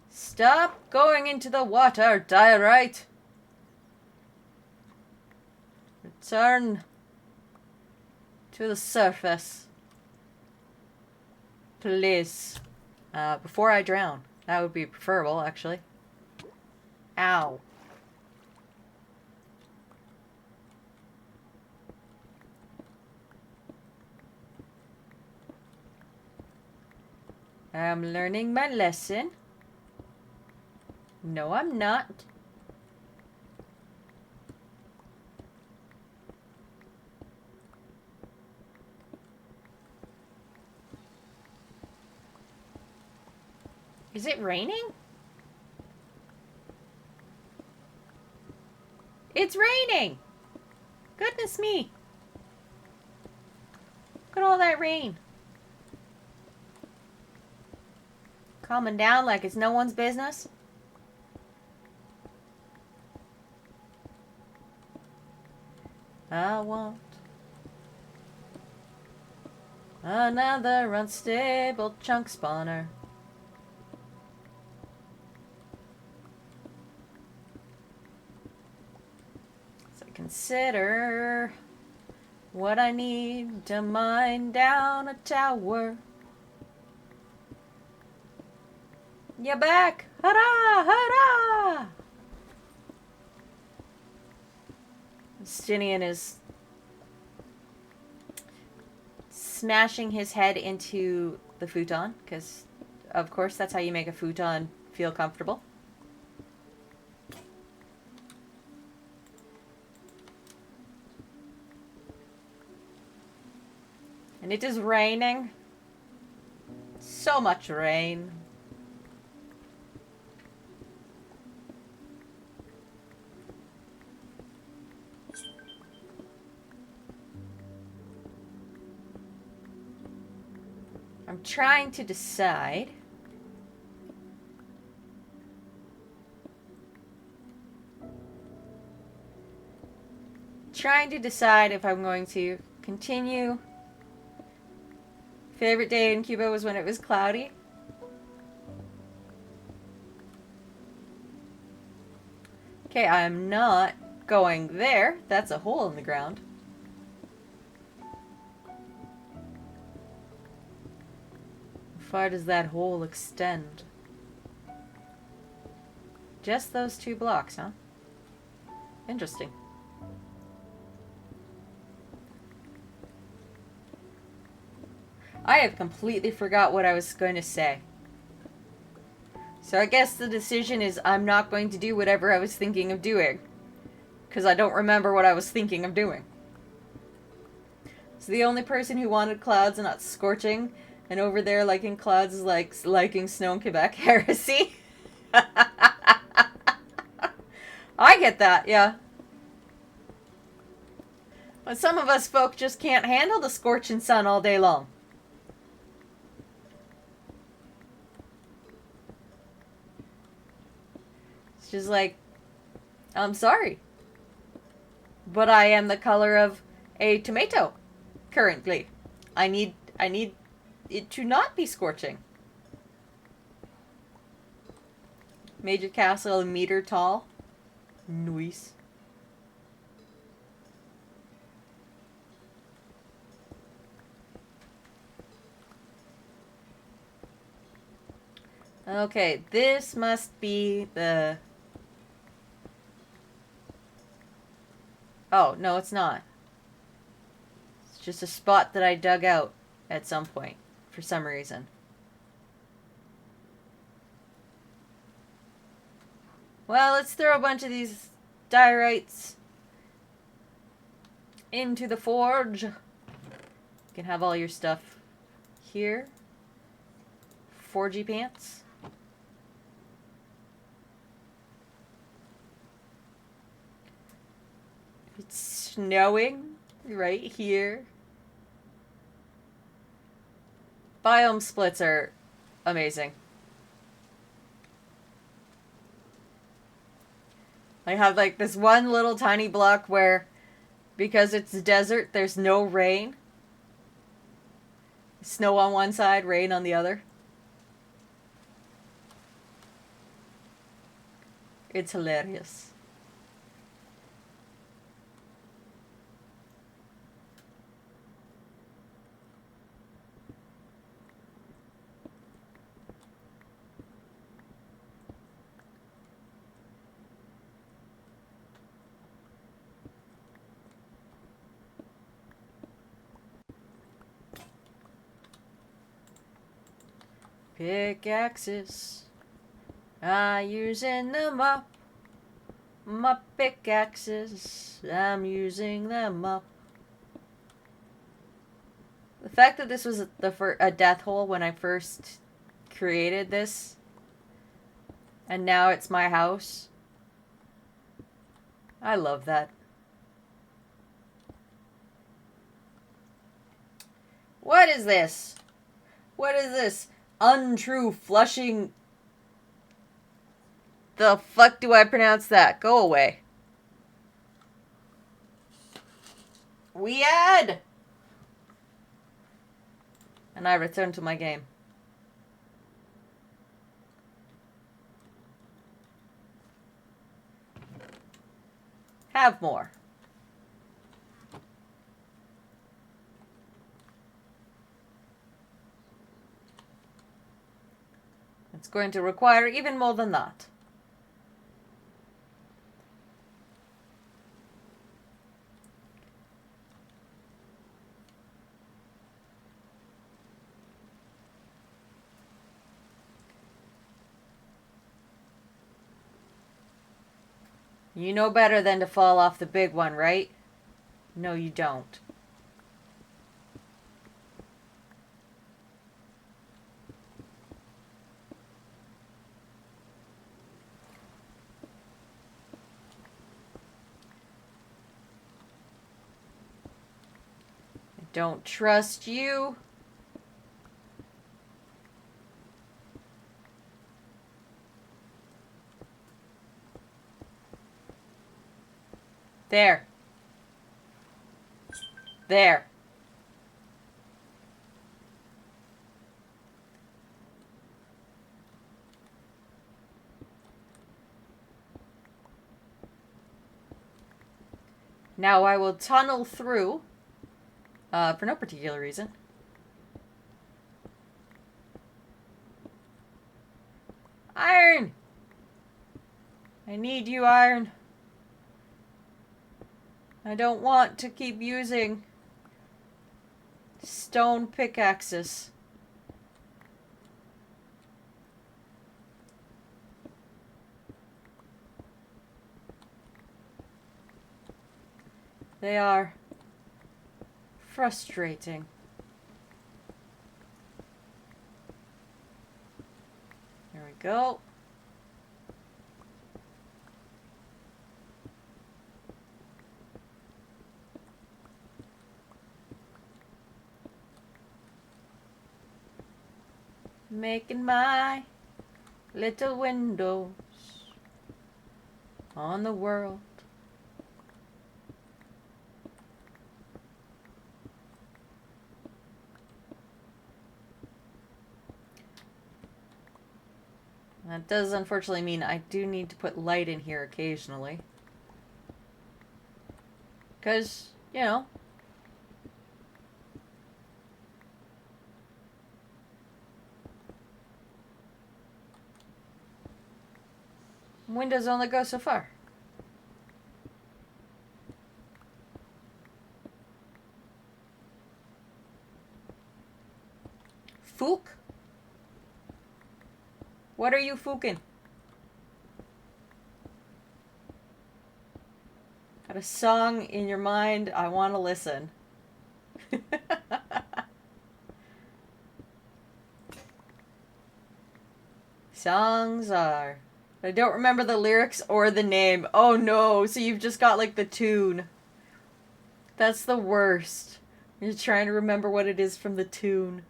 Stop going into the water, diorite! Return to the surface. Please. Before I drown. That would be preferable, actually. Ow. I'm learning my lesson. No, I'm not. Is it raining? It's raining! Goodness me. Look at all that rain. Calming down like it's no one's business. I want another unstable chunk spawner. So consider what I need to mine down a tower. You're back! Hurrah! Hurrah! Justinian is smashing his head into the futon, because, of course, that's how you make a futon feel comfortable. And it is raining. So much rain. I'm trying to decide if I'm going to continue. Favorite day in Cuba was when it was cloudy. Okay, I'm not going there. That's a hole in the ground. How far does that hole extend? Just those 2 blocks, huh? Interesting. I have completely forgot what I was going to say. So I guess the decision is I'm not going to do whatever I was thinking of doing. Because I don't remember what I was thinking of doing. So the only person who wanted clouds and not scorching, and over there liking clouds is like liking snow in Quebec. Heresy. I get that, yeah. But some of us folk just can't handle the scorching sun all day long. It's just like, I'm sorry, but I am the color of a tomato currently. I need it to not be scorching. Major castle, a meter tall. Nice. Okay, this must be the... Oh, no, it's not. It's just a spot that I dug out at some point, for some reason. Well, let's throw a bunch of these diorites into the forge. You can have all your stuff here. Forgy pants. It's snowing right here. Biome splits are amazing. I have like this one little tiny block where, because it's desert, there's no rain. Snow on one side, rain on the other. It's hilarious. Pickaxes. I'm using them up. My pickaxes. I'm using them up. The fact that this was a death hole when I first created this, and now it's my house. I love that. What is this? What is this? Untrue flushing. The fuck do I pronounce that? Go away. Weird! And I return to my game. Have more. It's going to require even more than that. You know better than to fall off the big one, right? No, you don't. I don't trust you. There. There. Now I will tunnel through, for no particular reason. Iron! I need you, iron. I don't want to keep using stone pickaxes. They are frustrating. There we go. Making my little windows on the world. That does unfortunately mean I do need to put light in here occasionally. Because, you know, windows only go so far. Fook? What are you fooking? Got a song in your mind? I want to listen. Songs are... I don't remember the lyrics or the name. Oh no, so you've just got like the tune. That's the worst. You're trying to remember what it is from the tune.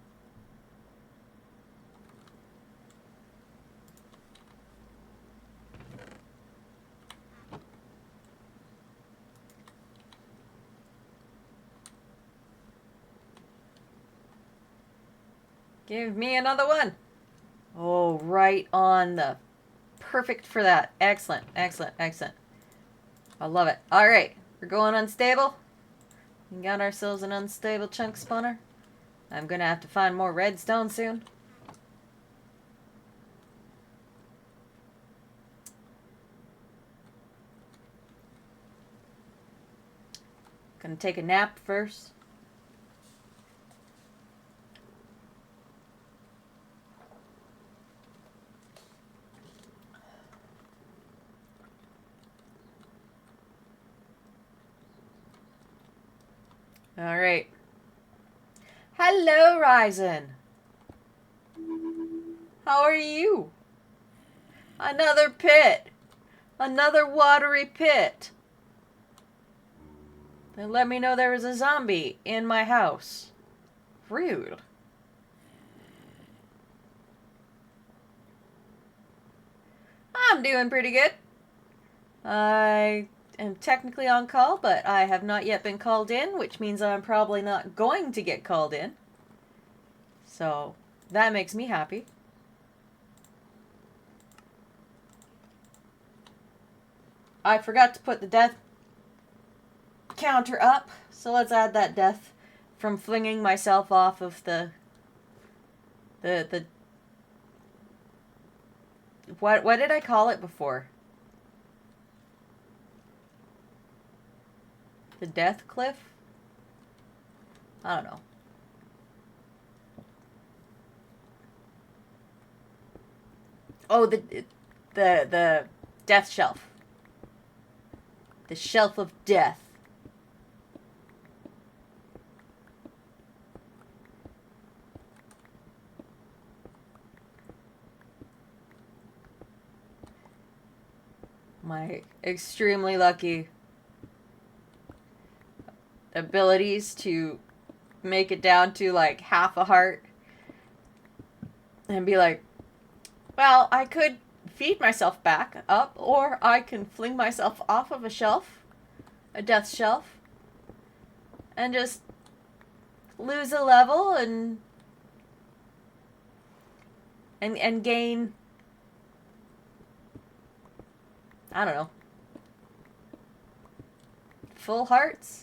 Give me another one. Oh, right on the... Perfect for that. Excellent, excellent, excellent. I love it. Alright, we're going unstable. We got ourselves an unstable chunk spawner. I'm gonna have to find more redstone soon. Gonna take a nap first. Alright. Hello, Ryzen. How are you? Another pit. Another watery pit. They let me know there was a zombie in my house. Rude. I'm doing pretty good. I am technically on call, but I have not yet been called in, which means I'm probably not going to get called in. So, that makes me happy. I forgot to put the death counter up, so let's add that death from flinging myself off of the what did I call it before? The death cliff? I don't know. Oh, the death shelf. The shelf of death. My extremely lucky abilities to make it down to like half a heart and be like, well, I could feed myself back up, or I can fling myself off of a shelf, a death shelf, and just lose a level and gain, I don't know, full hearts.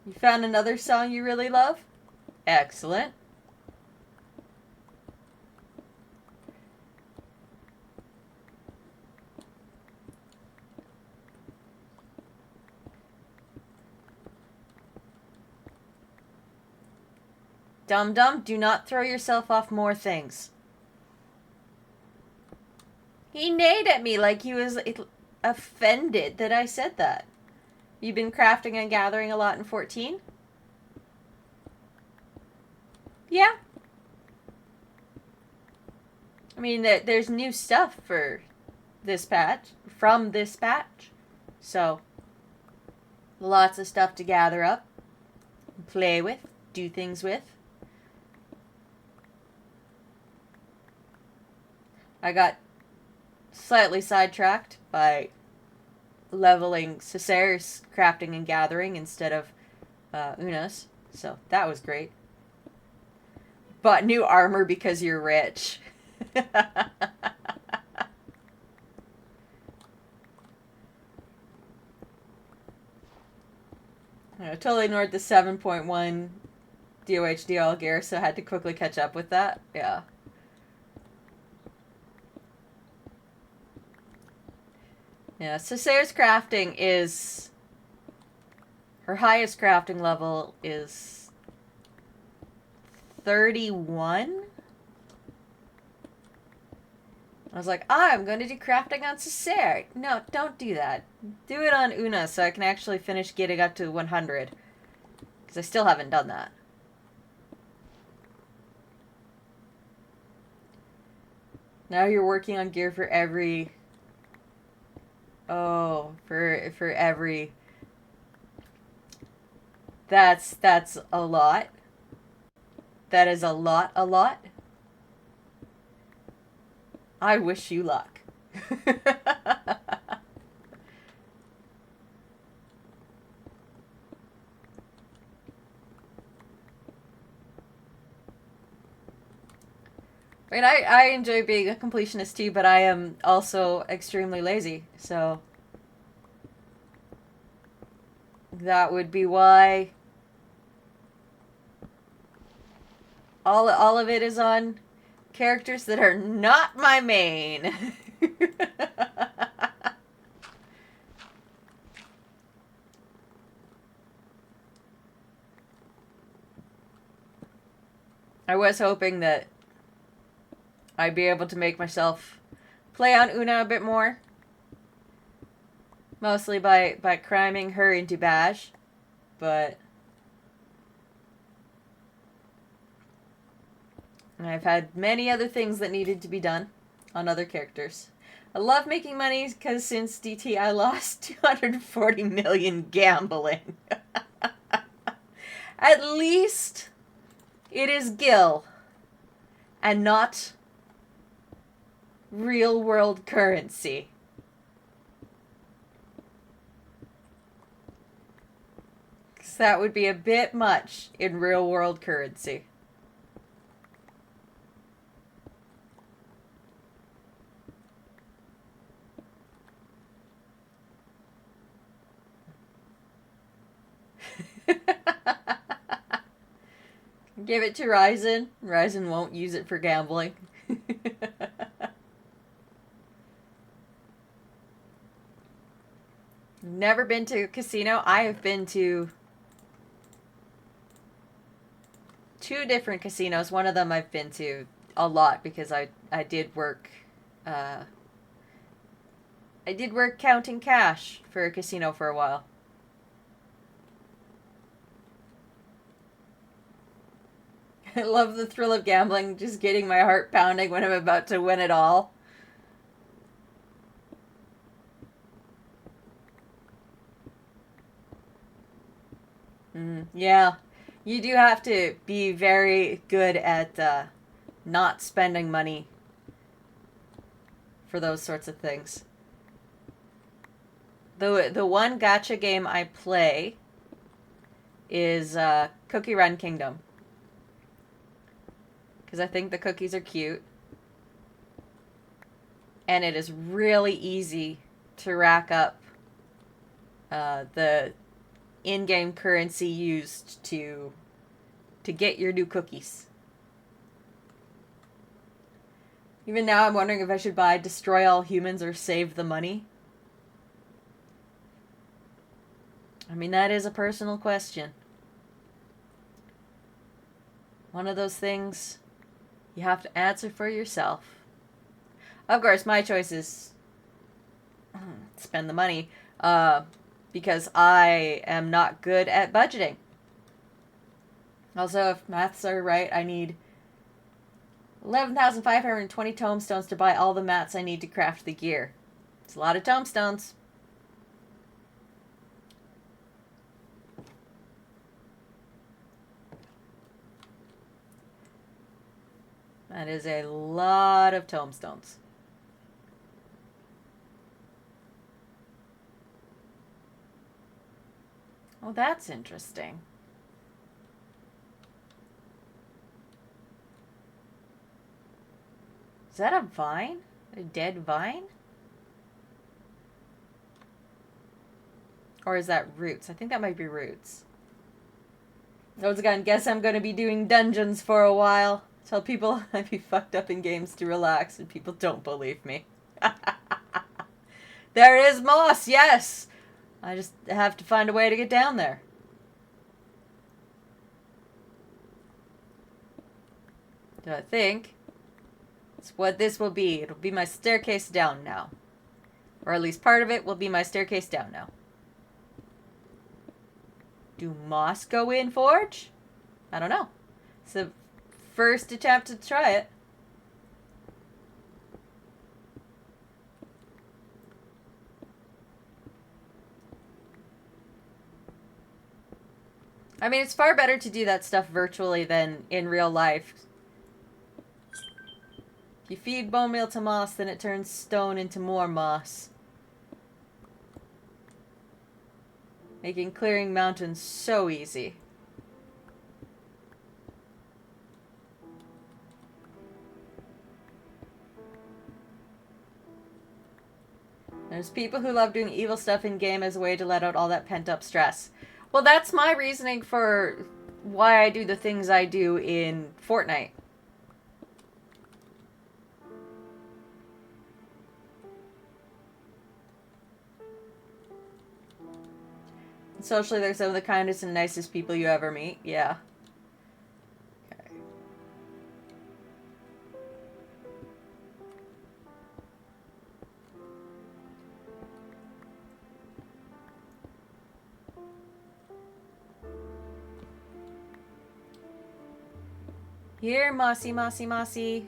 You found another song you really love? Excellent. Dum Dum, do not throw yourself off more things. He neighed at me like he was offended that I said that. You've been crafting and gathering a lot in 14? Yeah. I mean, there's new stuff for this patch, from this patch. So, lots of stuff to gather up, play with, do things with. I got slightly sidetracked by leveling Cesaire's crafting and gathering instead of Una's. So that was great. Bought new armor because you're rich. I totally ignored the 7.1 DOHDL gear, so I had to quickly catch up with that. Yeah. Yeah, Cesaire's crafting is... Her highest crafting level is 31? I was like, I'm going to do crafting on Cesaire. No, don't do that. Do it on Una so I can actually finish getting up to 100. Because I still haven't done that. Now you're working on gear for every... Oh, for every That's a lot. That is a lot, a lot. I wish you luck. I mean, I enjoy being a completionist too, but I am also extremely lazy, so that would be why all of it is on characters that are not my main. I was hoping that I'd be able to make myself play on Una a bit more. Mostly by cramming her into Bash. But I've had many other things that needed to be done on other characters. I love making money because since DT I lost 240 million gambling. At least it is Gil and not real world currency. Because that would be a bit much in real world currency. Give it to Ryzen. Ryzen won't use it for gambling. Never been to a casino. I have been to 2 different casinos. One of them I've been to a lot because I did work I did work counting cash for a casino for a while. I love the thrill of gambling, just getting my heart pounding when I'm about to win it all. Yeah. You do have to be very good at not spending money for those sorts of things. The one gacha game I play is Cookie Run Kingdom. Because I think the cookies are cute. And it is really easy to rack up the in-game currency used to get your new cookies. Even now I'm wondering if I should buy Destroy All Humans or Save the Money. I mean, that is a personal question. One of those things you have to answer for yourself. Of course, my choice is spend the money, because I am not good at budgeting. Also, if maths are right, I need 11,520 tomestones to buy all the mats I need to craft the gear. It's a lot of tomestones. That is a lot of tomestones. Oh, that's interesting. Is that a vine? A dead vine? Or is that roots? I think that might be roots. Once again, guess I'm going to be doing dungeons for a while. Tell people I'd be fucked up in games to relax, and people don't believe me. There is moss, yes! I just have to find a way to get down there. Do I think it's what this will be. It'll be my staircase down now. Or at least part of it will be my staircase down now. Do moss go in Forge? I don't know. It's the first attempt to try it. I mean, it's far better to do that stuff virtually than in real life. If you feed bone meal to moss, then it turns stone into more moss. Making clearing mountains so easy. There's people who love doing evil stuff in game as a way to let out all that pent-up stress. Well, that's my reasoning for why I do the things I do in Fortnite. Socially, they're some of the kindest and nicest people you ever meet. Yeah. Okay. Here, Mossy, Mossy, Mossy.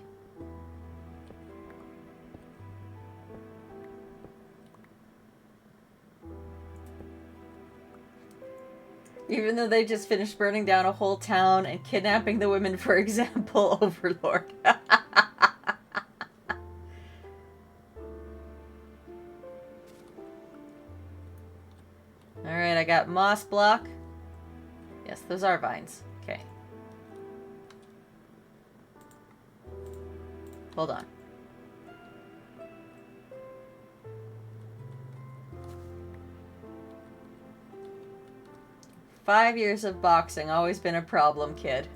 Even though they just finished burning down a whole town and kidnapping the women, for example, Overlord. Alright, I got moss block. Yes, those are vines. Okay. Hold on. "5 years of boxing, always been a problem, kid."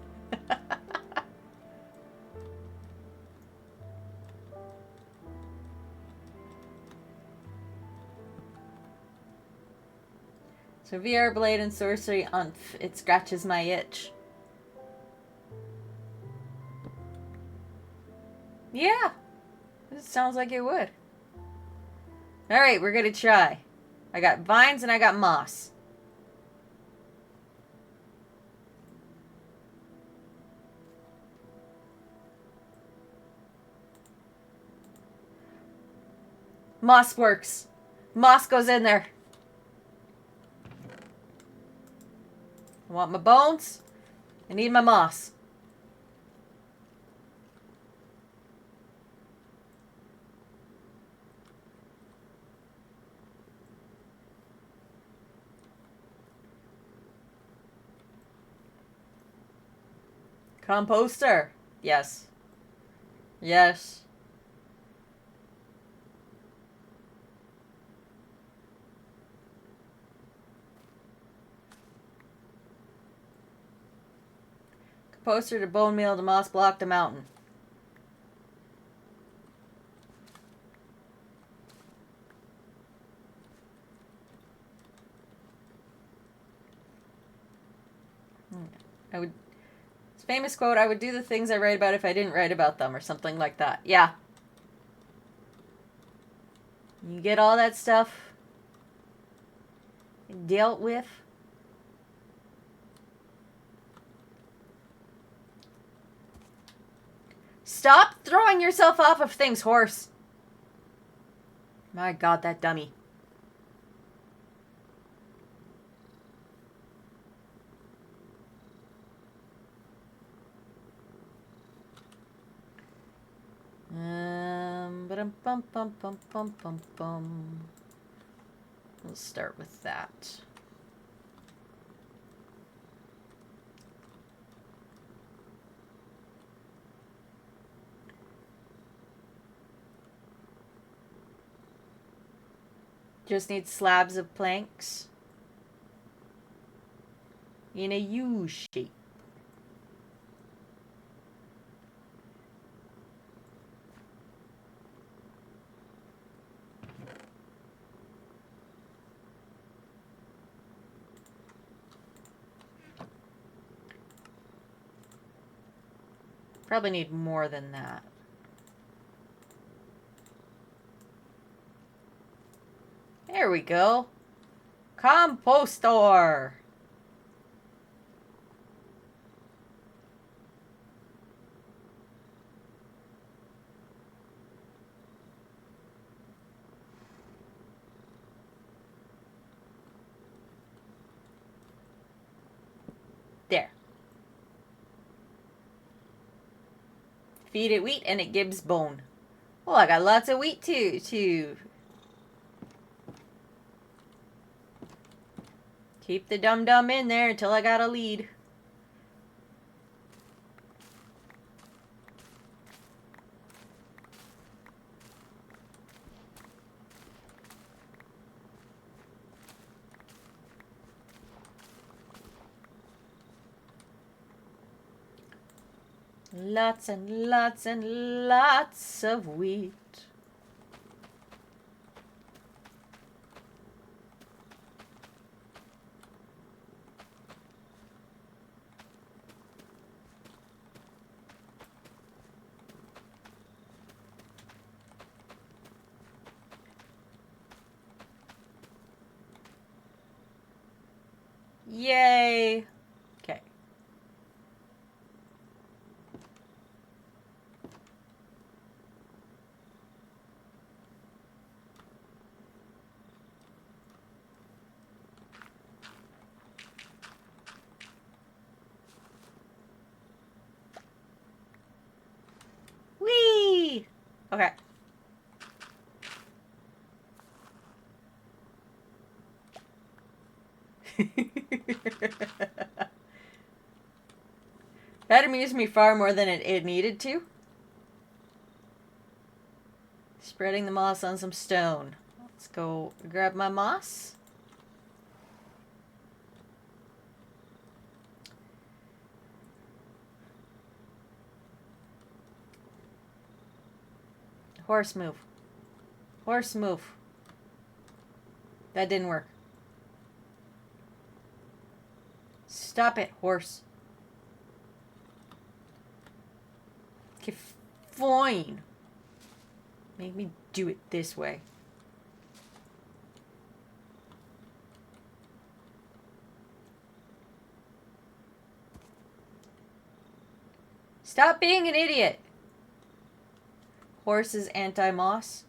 So VR blade and sorcery, umph. It scratches my itch. Yeah. It sounds like it would. Alright, we're gonna try. I got vines and I got moss. Moss works. Moss goes in there. I want my bones. I need my moss. Composter. Yes. Yes. Composter to bone meal to moss block to mountain. I would... It's a famous quote, "I would do the things I write about if I didn't write about them," or something like that. Yeah. You get all that stuff dealt with. Stop throwing yourself off of things, horse. My God, that dummy. Bum. We'll start with that. Just need slabs of planks in a U shape. Probably need more than that. There we go. Compostor. Feed it wheat and it gives bone. Well, I got lots of wheat to keep the dum-dum in there until I got a lead. Lots and lots and lots of wheat. Yay! Okay. Whee! Okay. That amused me far more than it needed to. Spreading the moss on some stone. Let's go grab my moss. Horse move. Horse move. That didn't work. Stop it, horse. Okay, fine. Make me do it this way. Stop being an idiot. Horse is anti-moss.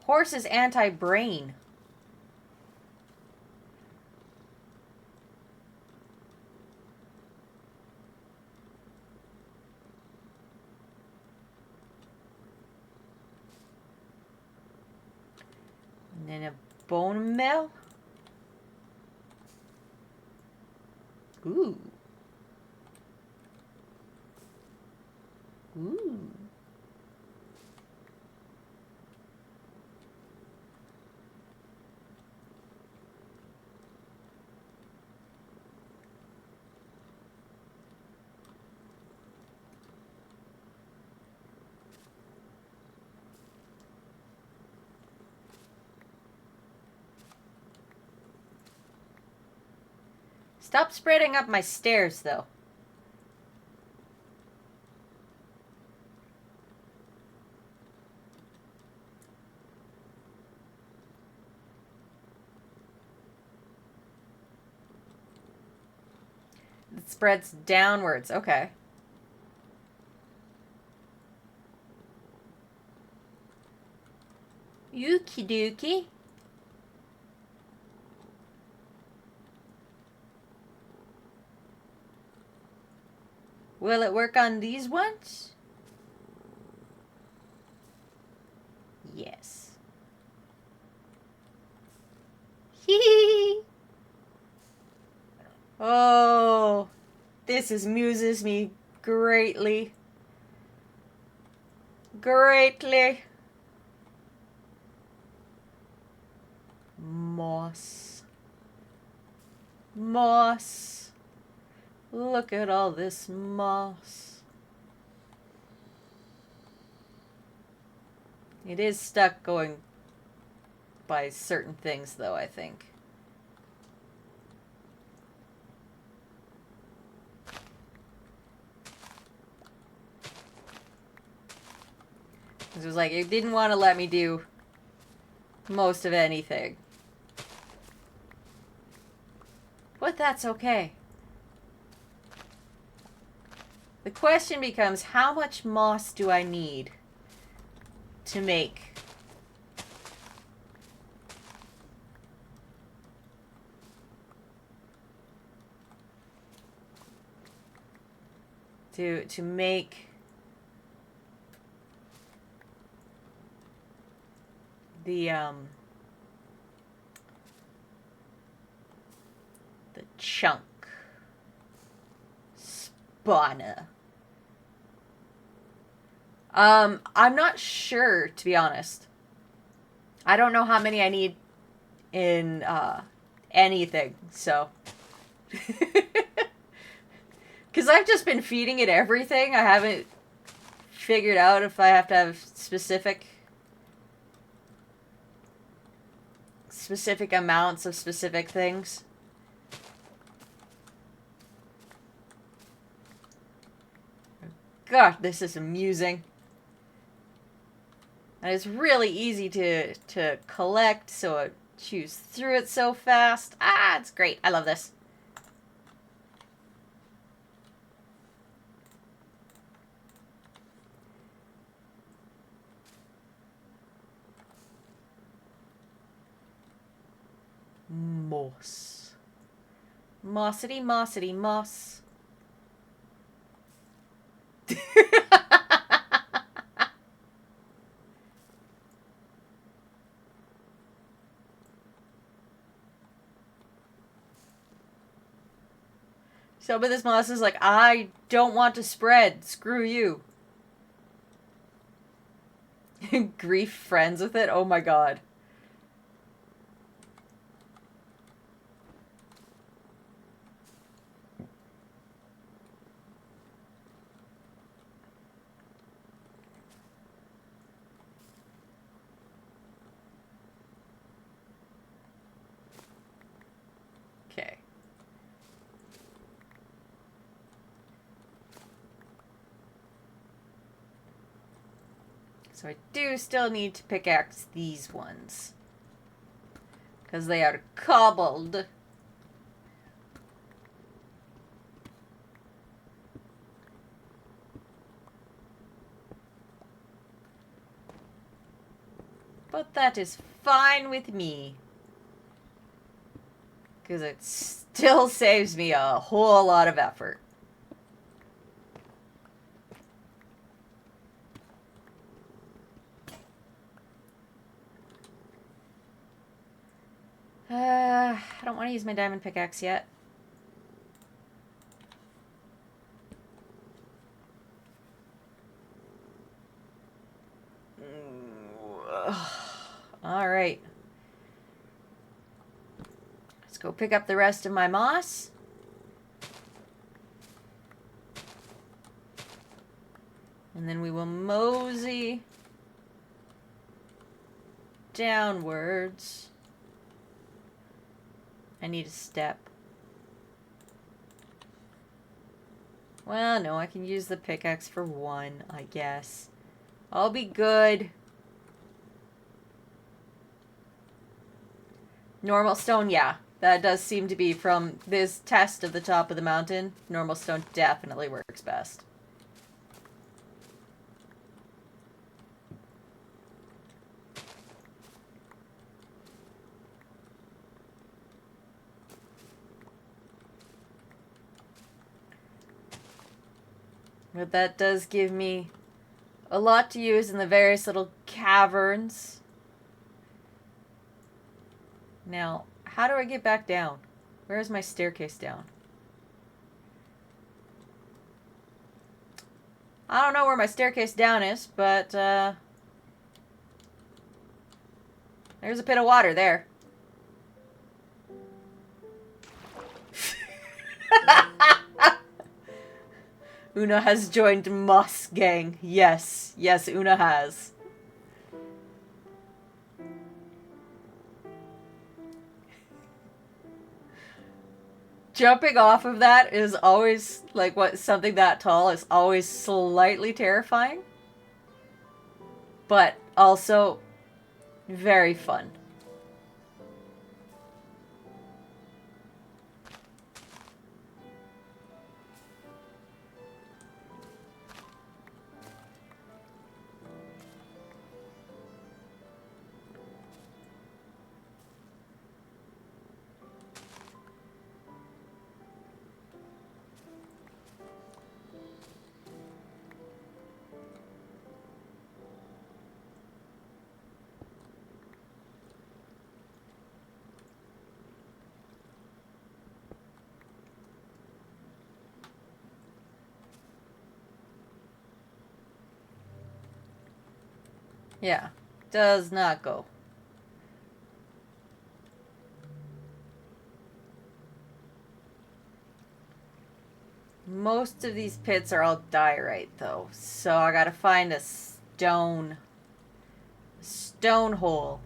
Horse is anti-brain. And then a bone mill. Ooh. Ooh. Stop spreading up my stairs, though. It spreads downwards. Okay. Okie dokie. Will it work on these ones? Yes. Hee. Oh, this amuses me greatly. Greatly. Moss. Moss. Look at all this moss. It is stuck going by certain things, though, I think. It was like, it didn't want to let me do most of anything. But that's okay. The question becomes, how much moss do I need to make to make the chunk spawner. I'm not sure, to be honest. I don't know how many I need in anything, so. Because I've just been feeding it everything. I haven't figured out if I have to have specific amounts of specific things. God, this is amusing. And it's really easy to collect, so I choose through it so fast. Ah, it's great. I love this. Moss. Mossity, mossity, moss. Some of this moss is like, I don't want to spread. Screw you. Grief friends with it? Oh my god. Okay. So I do still need to pickaxe these ones. Because they are cobbled. But that is fine with me. Because it still saves me a whole lot of effort. I don't want to use my diamond pickaxe yet. Alright. Let's go pick up the rest of my moss. And then we will mosey downwards. I need a step. Well, no, I can use the pickaxe for one, I guess. I'll be good. Normal stone, yeah. That does seem to be from this test of the top of the mountain. Normal stone definitely works best. But that does give me a lot to use in the various little caverns. Now, how do I get back down? Where is my staircase down? I don't know where my staircase down is, but there's a pit of water there. Una has joined Moss Gang. Yes. Yes, Una has. Jumping off of that is always, like, something that tall is always slightly terrifying. But also very fun. Yeah. Does not go. Most of these pits are all diorite, though. So I gotta find a stone hole.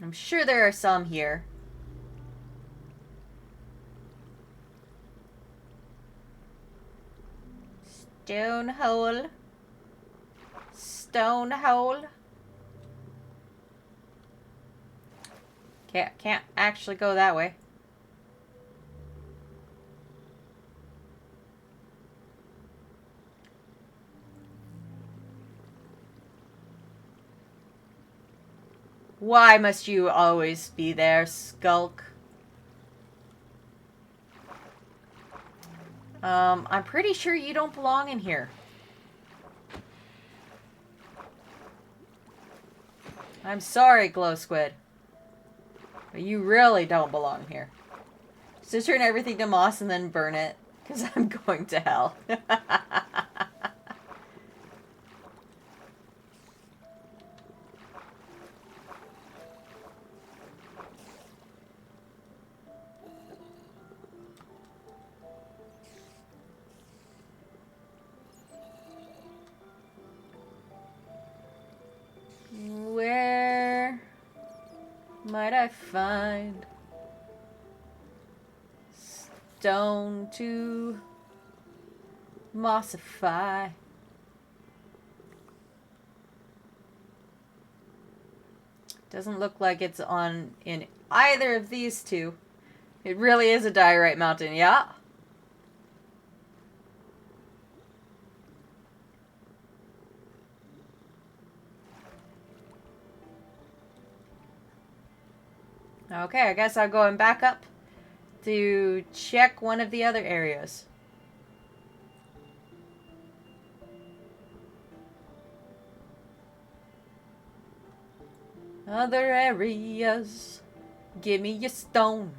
I'm sure there are some here. Stone hole. Stone hole. Can't actually go that way. Why must you always be there, Skulk? I'm pretty sure you don't belong in here. I'm sorry, Glow Squid. But you really don't belong here. Just turn everything to moss and then burn it. Because I'm going to hell. Where might I find stone to mossify? Doesn't look like it's on in either of these two. It really is a diorite mountain, yeah. Okay, I guess I'm going back up to check one of the other areas. Other areas. Give me your stone.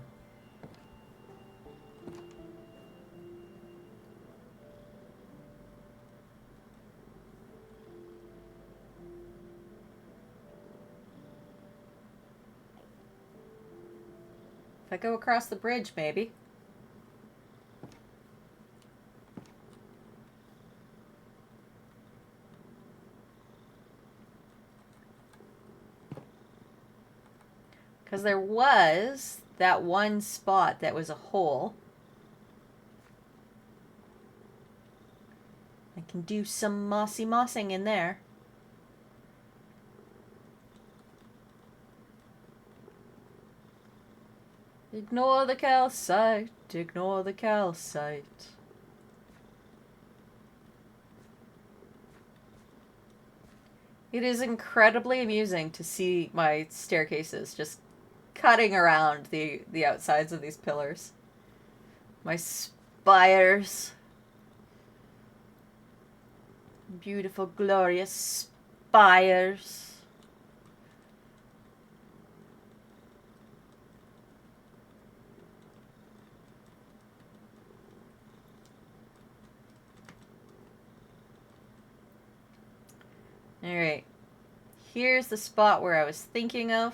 If I go across the bridge, maybe. Because there was that one spot that was a hole. I can do some mossing in there. Ignore the calcite, ignore the calcite. It is incredibly amusing to see my staircases just cutting around the outsides of these pillars. My spires. Beautiful, glorious spires. Alright. Here's the spot where I was thinking of.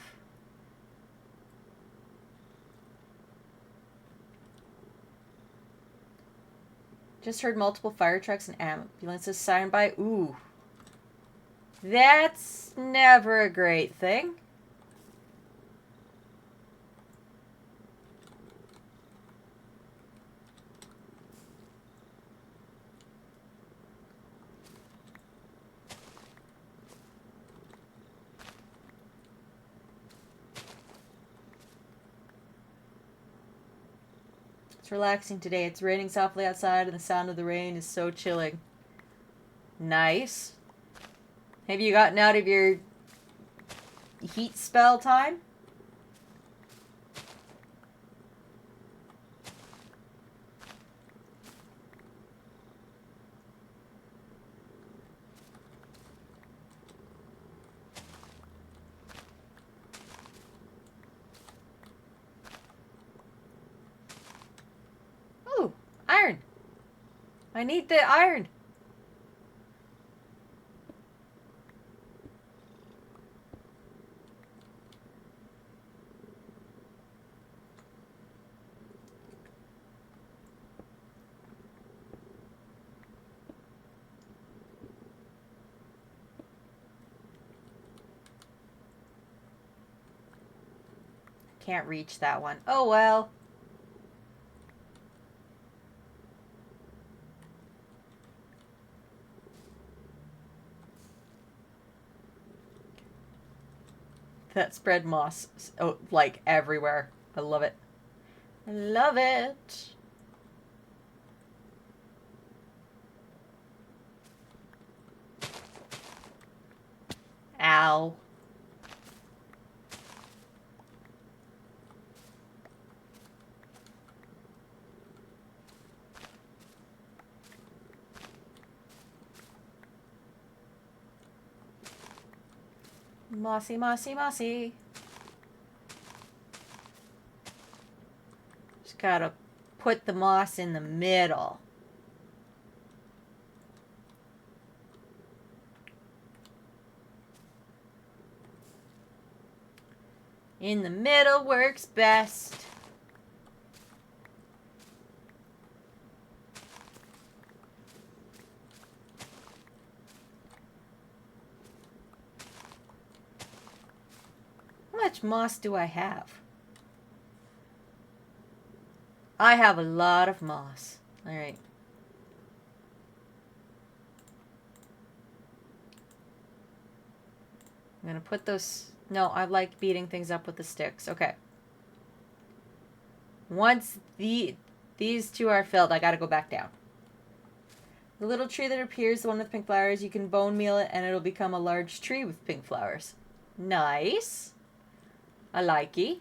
Just heard multiple fire trucks and ambulances siren by. Ooh. That's never a great thing. It's relaxing today. It's raining softly outside and the sound of the rain is so chilling. Nice. Have you gotten out of your heat spell time? Ooh, iron. I need the iron. can't reach that one. Oh, well. That spread moss, oh, like, everywhere. I love it. I love it. Ow. Mossy, mossy, mossy. Just gotta put the moss in the middle. In the middle works best. How much moss do I have? I have a lot of moss. Alright. I'm gonna put those... No, I like beating things up with the sticks. Okay. Once these two are filled, I gotta go back down. The little tree that appears, the one with pink flowers, you can bone meal it and it'll become a large tree with pink flowers. Nice. I likey.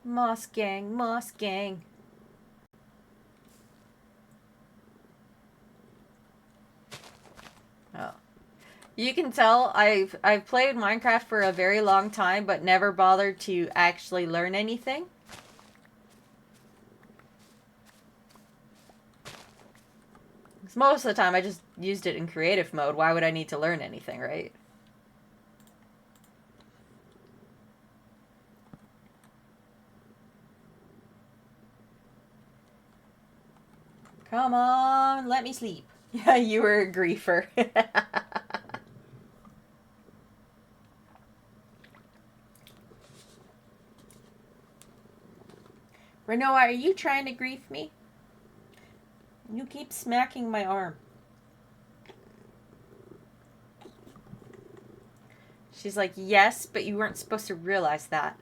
Moss gang, moss gang. Oh. You can tell I've played Minecraft for a very long time, but never bothered to actually learn anything. Because most of the time I just used it in creative mode. Why would I need to learn anything, right? Come on, let me sleep. Yeah, you were a griefer. Renoa, are you trying to grief me? You keep smacking my arm. She's like, yes, but you weren't supposed to realize that.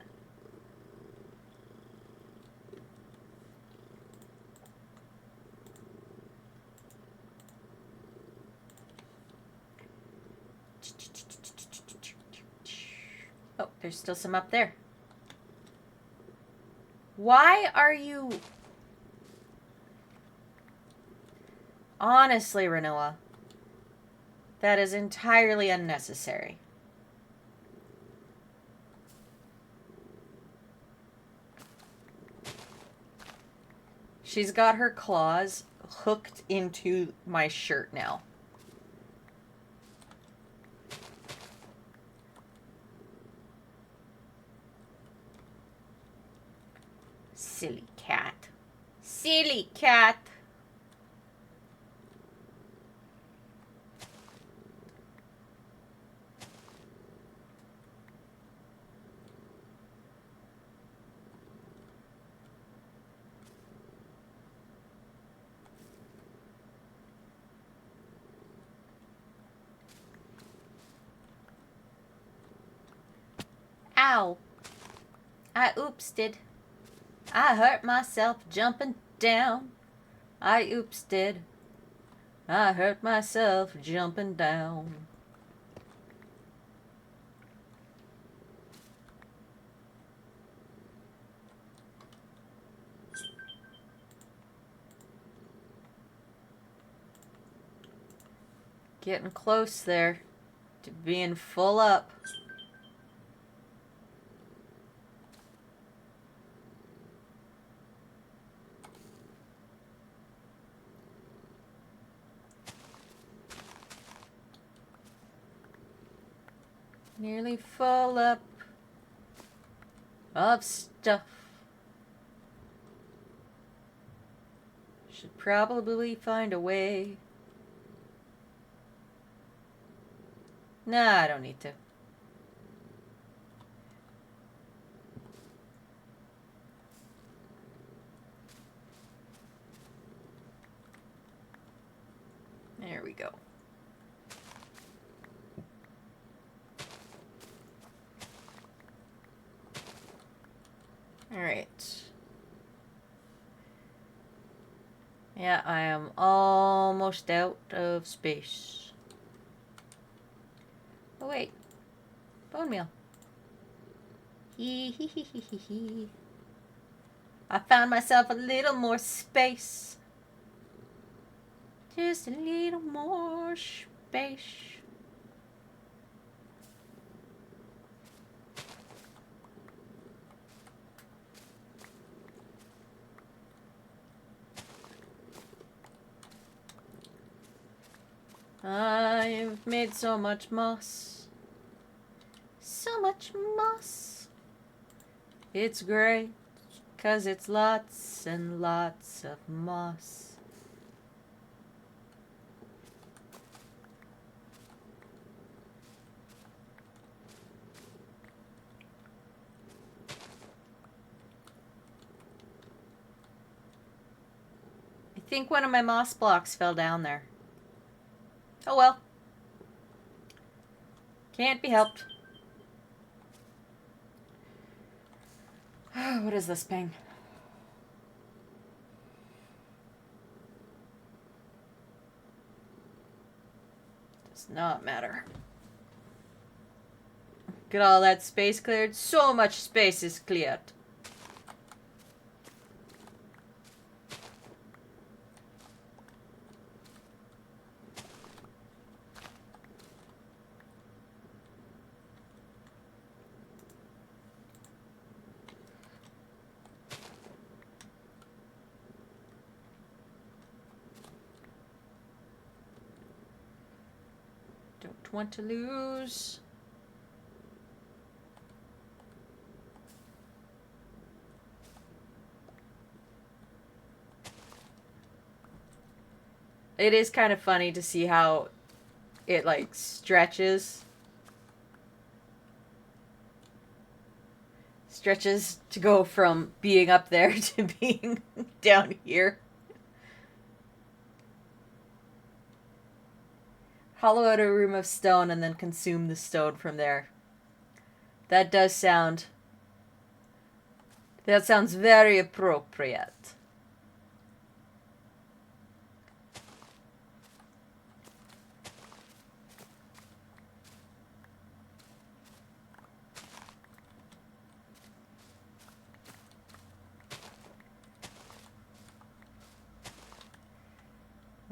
Oh, there's still some up there. Why are you... Honestly, Renoa, that is entirely unnecessary. She's got her claws hooked into my shirt now. Silly cat. Silly cat. Ow. I oopsed. I hurt myself jumping down. I oopsed. I hurt myself jumping down. Getting close there to being full up. Nearly full up of stuff. Should probably find a way. Nah, I don't need to. There we go. All right. Yeah, I am almost out of space. Oh wait, bone meal. Hee hee hee hee hee hee. I found myself a little more space. Just a little more space. I've made so much moss. So much moss. It's great, 'cause it's lots and lots of moss. I think one of my moss blocks fell down there. Oh well. Can't be helped. What is this ping? Does not matter. Get all that space cleared. So much space is cleared. Don't want to lose. It is kind of funny to see how it like stretches to go from being up there to being down here. Hollow out a room of stone and then consume the stone from there. That sounds very appropriate.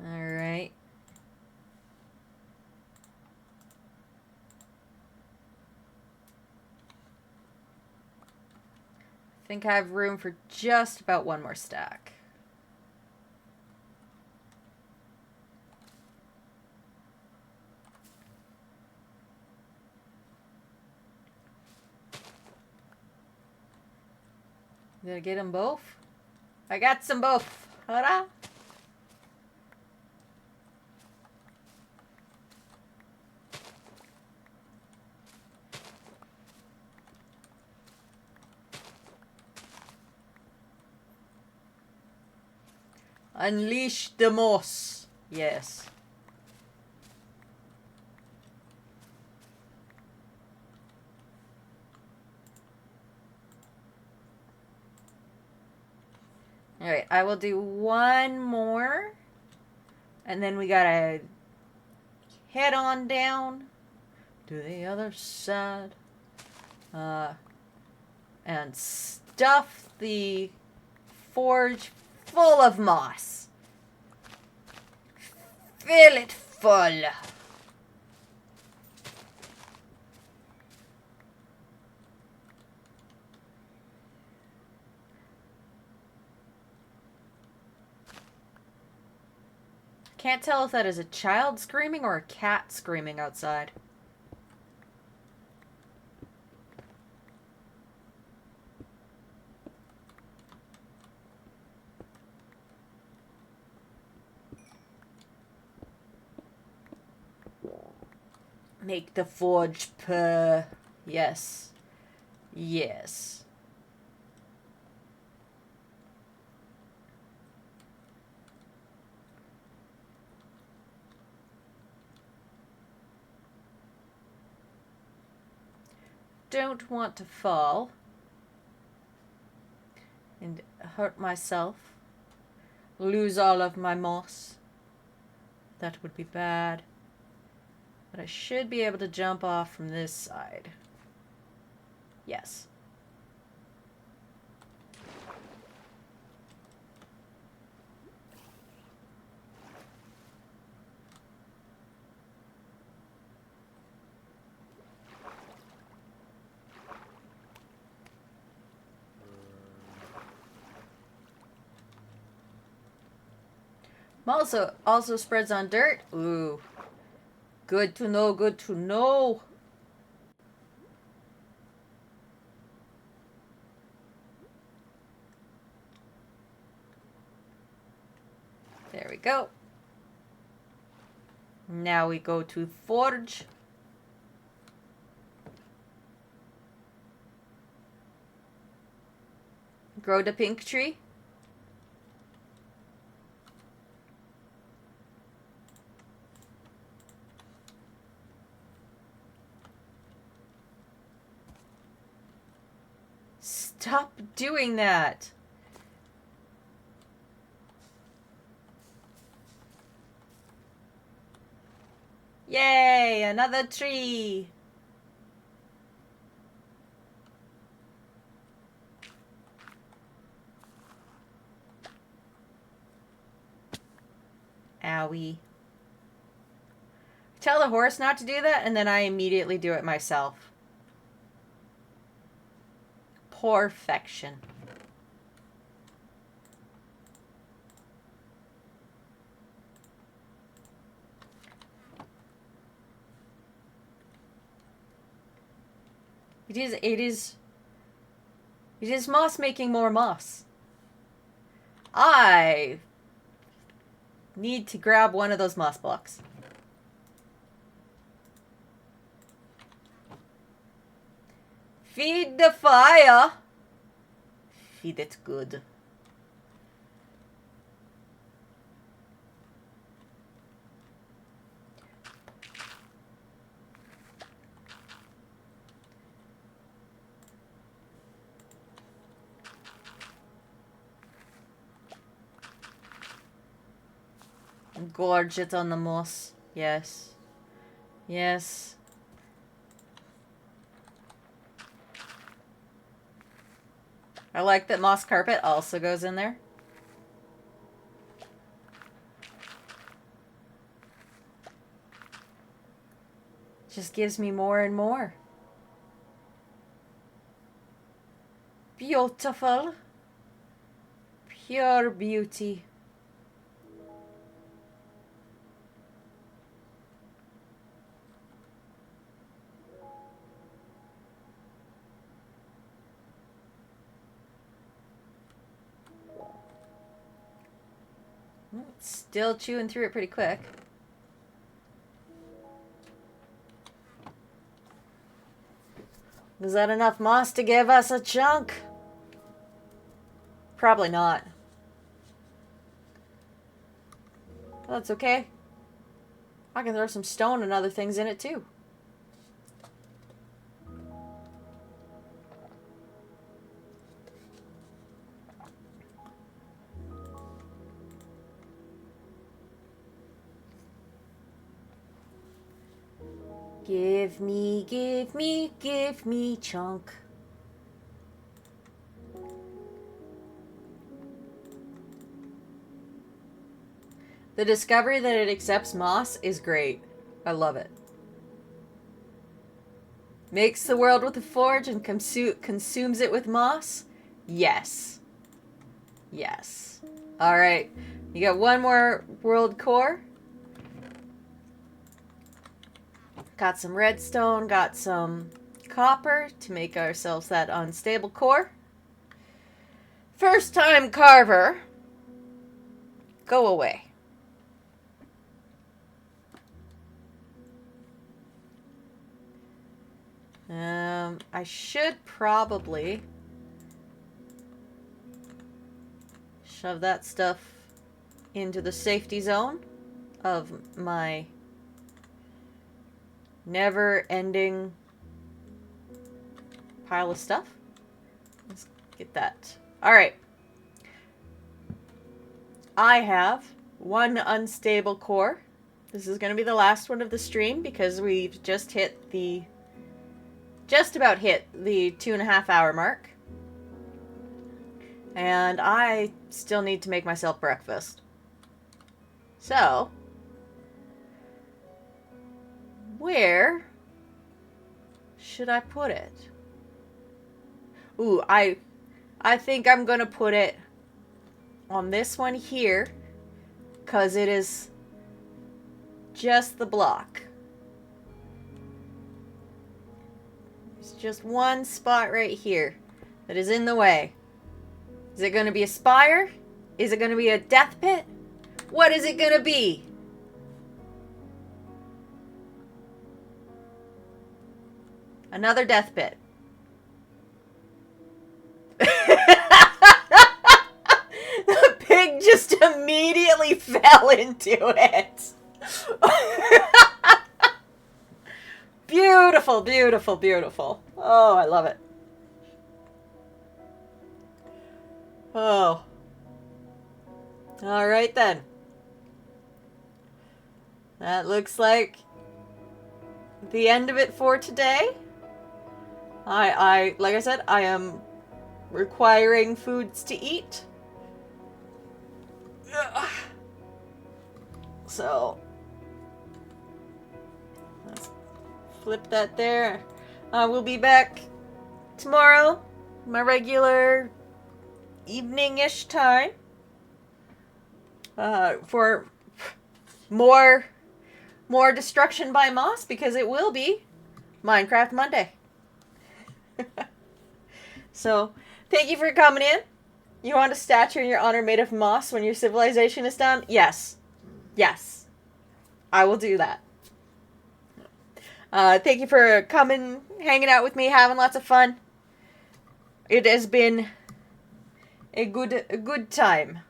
Alright. I think I have room for just about one more stack. Did I get them both? I got some both. Hurrah! Unleash the moss. Yes. Alright, I will do one more. And then we gotta head on down to the other side. And stuff the forge full of moss. Fill it full. Can't tell if that is a child screaming or a cat screaming outside. Make the forge purr. Yes. Yes. Don't want to fall and hurt myself. Lose all of my moss. That would be bad. But I should be able to jump off from this side. Yes. Also spreads on dirt. Ooh. Good to know, good to know. There we go. Now we go to forge. Grow the pink tree. Stop doing that. Yay, another tree. Owie. Tell the horse not to do that, and then I immediately do it myself. Perfection. It is moss making more moss. I need to grab one of those moss blocks. Feed the fire. Feed it good. Gorge it on the moss. Yes. Yes. I like that moss carpet also goes in there. Just gives me more and more. Beautiful. Pure beauty. Still chewing through it pretty quick. Was that enough moss to give us a chunk? Probably not. That's okay. I can throw some stone and other things in it too. Give me chunk. The discovery that it accepts moss is great. I love it. Makes the world with a forge and consumes it with moss? Yes. Yes. Alright. You got one more world core. Got some redstone, got some copper to make ourselves that unstable core. First time carver. Go away. I should probably shove that stuff into the safety zone of my never-ending pile of stuff. Let's get that. Alright. I have one unstable core. This is going to be the last one of the stream because we've just about hit the 2.5 hour mark. And I still need to make myself breakfast. So, where should I put it? Ooh, I think I'm gonna put it on this one here, because it is just the block. There's just one spot right here that is in the way. Is it gonna be a spire? Is it gonna be a death pit? What is it gonna be? Another death pit. The pig just immediately fell into it. Beautiful, beautiful, beautiful. Oh, I love it. Oh. All right then. That looks like the end of it for today. Like I said, I am requiring foods to eat. Ugh. So, let's flip that there. We'll be back tomorrow, my regular evening-ish time, for more destruction by moss, because it will be Minecraft Monday. So, thank you for coming in. You want a statue in your honor made of moss when your civilization is done? Yes. Yes. I will do that. Thank you for coming, hanging out with me, having lots of fun. It has been a good time.